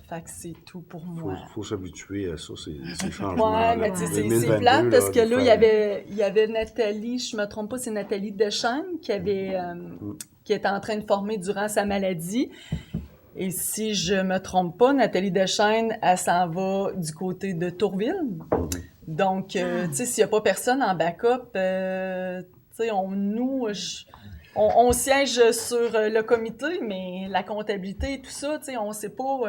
Fait que c'est tout pour moi. Faut s'habituer à ça, ces changements. Ouais, mais tu sais, c'est plate parce que là, il y avait Nathalie, je me trompe pas, c'est Nathalie Deschênes qui était en train de former durant sa maladie. Et si je me trompe pas, Nathalie Deschênes, elle s'en va du côté de Tourville. Donc, tu sais, s'il n'y a pas personne en backup, tu sais, on siège sur le comité, mais la comptabilité et tout ça, tu sais, on sait pas.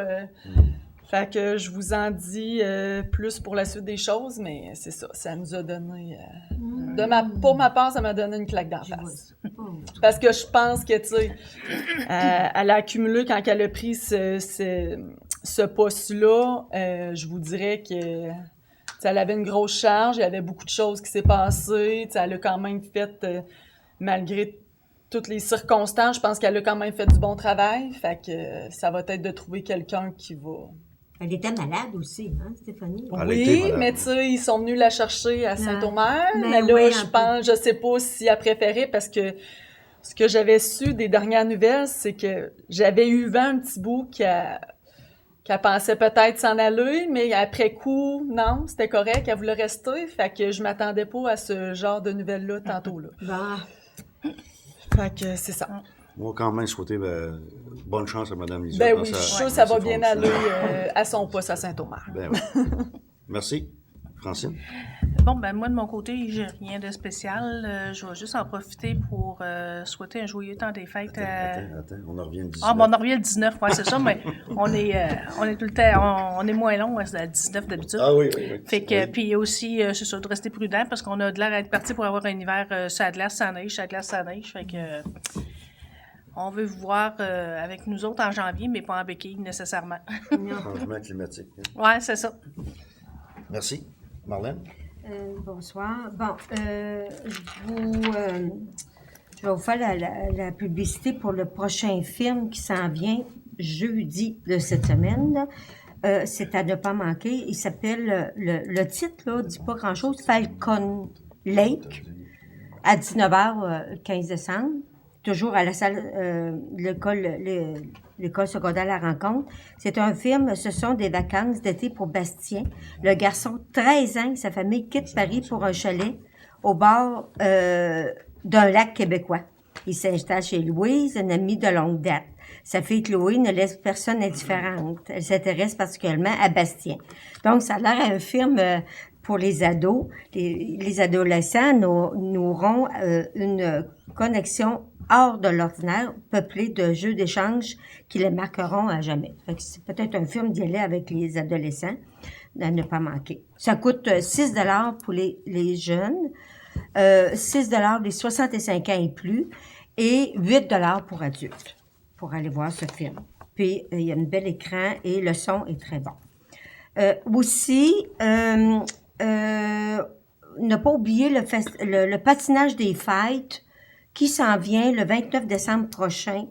Fait que je vous en dis plus pour la suite des choses, mais c'est ça, ça nous a donné... pour ma part, ça m'a donné une claque d'en face. Parce que je pense que, tu sais, elle a accumulé quand elle a pris ce poste-là, je vous dirais que... elle avait une grosse charge, il y avait beaucoup de choses qui s'est passées, elle a quand même fait, malgré toutes les circonstances, je pense qu'elle a quand même fait du bon travail, fait que ça va être de trouver quelqu'un qui va... Elle était malade aussi, hein, Stéphanie? Oui, mais tu sais, ils sont venus la chercher à Saint-Omer, mais là, oui, je sais pas si elle préférait, parce que ce que j'avais su des dernières nouvelles, c'est que j'avais eu vent un petit bout qu'elle pensait peut-être s'en aller, mais après coup, non, c'était correct, elle voulait rester, fait que je m'attendais pas à ce genre de nouvelles-là tantôt, là. Fait que c'est ça. On va quand même souhaiter bonne chance à Mme Lisotte. Ben oui, je suis sûre que ça va bien aller à son poste à Saint-Omer. Ben oui. Merci. Francine? Bon, ben moi, de mon côté, j'ai rien de spécial. Je vais juste en profiter pour souhaiter un joyeux temps des fêtes. Attends, on en revient le 19. Ah, bon, on en revient le 19, ouais, c'est ça, mais on est tout le temps, on est moins long, c'est le 19 d'habitude. Ah oui. Fait que, puis aussi, c'est ça, de rester prudent, parce qu'on a de l'air à être parti pour avoir un hiver sur la glace, sans neige, fait que... on veut vous voir avec nous autres en janvier, mais pas en béquille nécessairement. Changement climatique. Oui, c'est ça. Merci. Marlène? Bonsoir. Bon, je vais vous faire la publicité pour le prochain film qui s'en vient jeudi de cette semaine. C'est à ne pas manquer. Il s'appelle, le titre, là, dit pas grand-chose, Falcon Lake, à 19h, le 15 décembre. Toujours à la salle l'école secondaire La Rencontre. C'est un film, ce sont des vacances d'été pour Bastien. Le garçon, 13 ans, sa famille quitte Paris pour un chalet au bord d'un lac québécois. Il s'installe chez Louise, une amie de longue date. Sa fille Chloé ne laisse personne indifférente. Elle s'intéresse particulièrement à Bastien. Donc, ça a l'air un film pour les ados. Les adolescents n'auront une connexion hors de l'ordinaire, peuplé de jeux d'échange qui les marqueront à jamais. Fait que c'est peut-être un film d'y aller avec les adolescents, à ne pas manquer. Ça coûte 6 $ pour les jeunes, 6 $ des 65 ans et plus, et 8 $ pour adultes, pour aller voir ce film. Puis, il y a un bel écran et le son est très bon. Aussi, ne pas oublier le patinage des fêtes, qui s'en vient le 29 décembre prochain.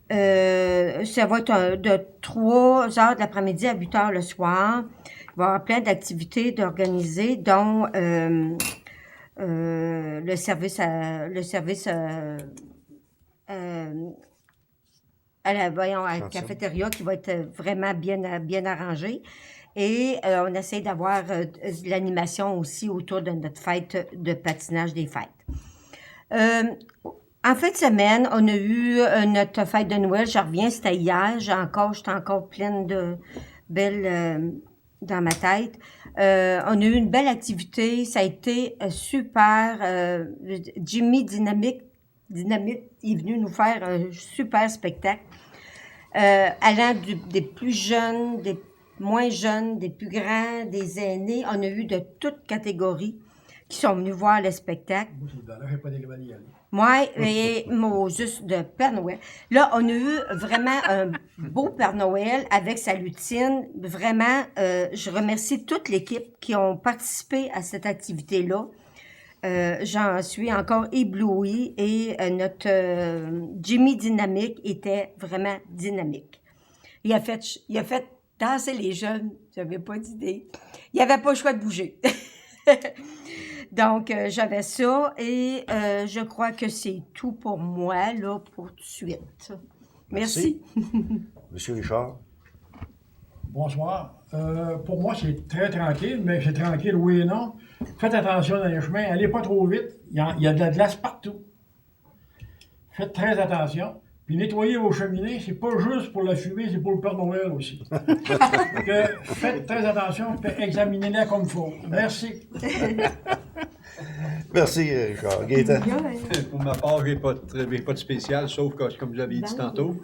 Ça va être de 3 heures de l'après-midi à 8 heures le soir. Il va y avoir plein d'activités d'organiser, dont le service à la cafétéria qui va être vraiment bien arrangé. Et on essaie d'avoir de l'animation aussi autour de notre fête de patinage des fêtes. En fin de semaine, on a eu notre fête de Noël. Je reviens, c'était hier. J'étais encore pleine de belles dans ma tête. On a eu une belle activité. Ça a été super. Jimmy Dynamite est venu nous faire un super spectacle. Allant des plus jeunes, des moins jeunes, des plus grands, des aînés. On a eu de toutes catégories qui sont venus voir le spectacle. Moi, et juste de Père Noël. Là, on a eu vraiment un beau Père Noël avec sa lutine. Vraiment, je remercie toute l'équipe qui ont participé à cette activité-là. J'en suis encore éblouie et notre Jimmy Dynamique était vraiment dynamique. Il a fait danser les jeunes, j'avais pas d'idée. Il avait pas le choix de bouger. Donc, j'avais ça et je crois que c'est tout pour moi, là, pour tout de suite. Merci. Monsieur Richard. Bonsoir. Pour moi, c'est très tranquille, mais c'est tranquille, oui et non. Faites attention dans les chemins, allez pas trop vite. Il y a de la glace partout. Faites très attention. Puis nettoyer vos cheminées, c'est pas juste pour la fumée, c'est pour le Père Noël aussi. Faites très attention, puis examinez-la comme il faut. Merci. Merci, Richard. Gaëtan. Pour ma part, j'ai pas de spécial, sauf que, comme vous l'avez dit tantôt,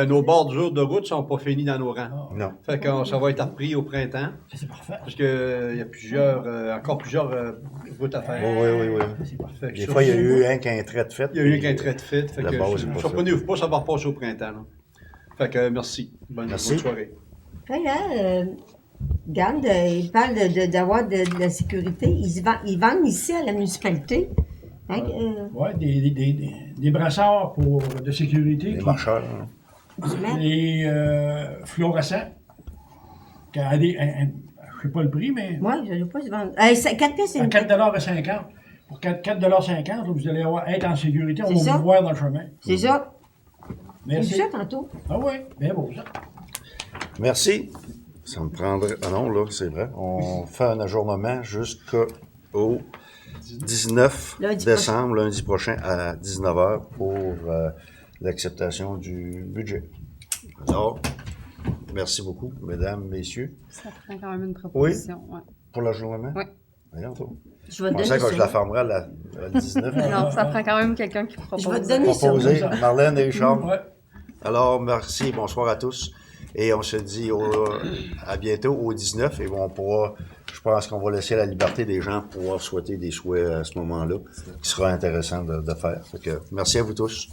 nos bordures de route sont pas finies dans nos rangs. Non. Fait que ça va être repris au printemps. C'est parfait. Parce qu'il y a encore plusieurs routes à faire. Oui. C'est parfait. Des fois, il y a eu un qu'un trait de fait. Il y a eu qu'un trait de fait. Fait La que base, c'est pas ça. surprenez-vous pas, ça va repasser au printemps. Là. Fait que merci. Bonne soirée. Regarde, il parle d'avoir de la sécurité. Ils vendent ici à la municipalité. Hein, Oui, des brassards de sécurité. Les marcheurs. Hein. Les fluorescents. Je ne sais pas le prix, mais. Moi, je ne sais pas se vendre. 4 pièces, c'est à une 4,50 $. Pour 4,50 $, vous allez être en sécurité. On C'est ça. va vous voir dans le chemin. C'est ça. Merci. C'est ça tantôt. Ah oui, bien beau ça. Merci. Ça me prendrait. Ah non, là, c'est vrai. On fait un ajournement jusqu'au 19 décembre, lundi prochain, à 19h pour l'acceptation du budget. Alors, merci beaucoup, mesdames, messieurs. Ça prend quand même une proposition. Oui? Ouais. Pour l'ajournement? Oui. Voyons, toi. Je vais te On donner sait que ça. je la fermerai à 19. Non, ça prend quand même quelqu'un qui propose. Je vais te donner ça. Proposer. Marlène et Richard. Ouais. Alors, merci, bonsoir à tous. Et on se dit à bientôt au 19 et on pourra, je pense qu'on va laisser la liberté des gens pour pouvoir souhaiter des souhaits à ce moment-là, qui sera intéressant de faire. Fait que, merci à vous tous.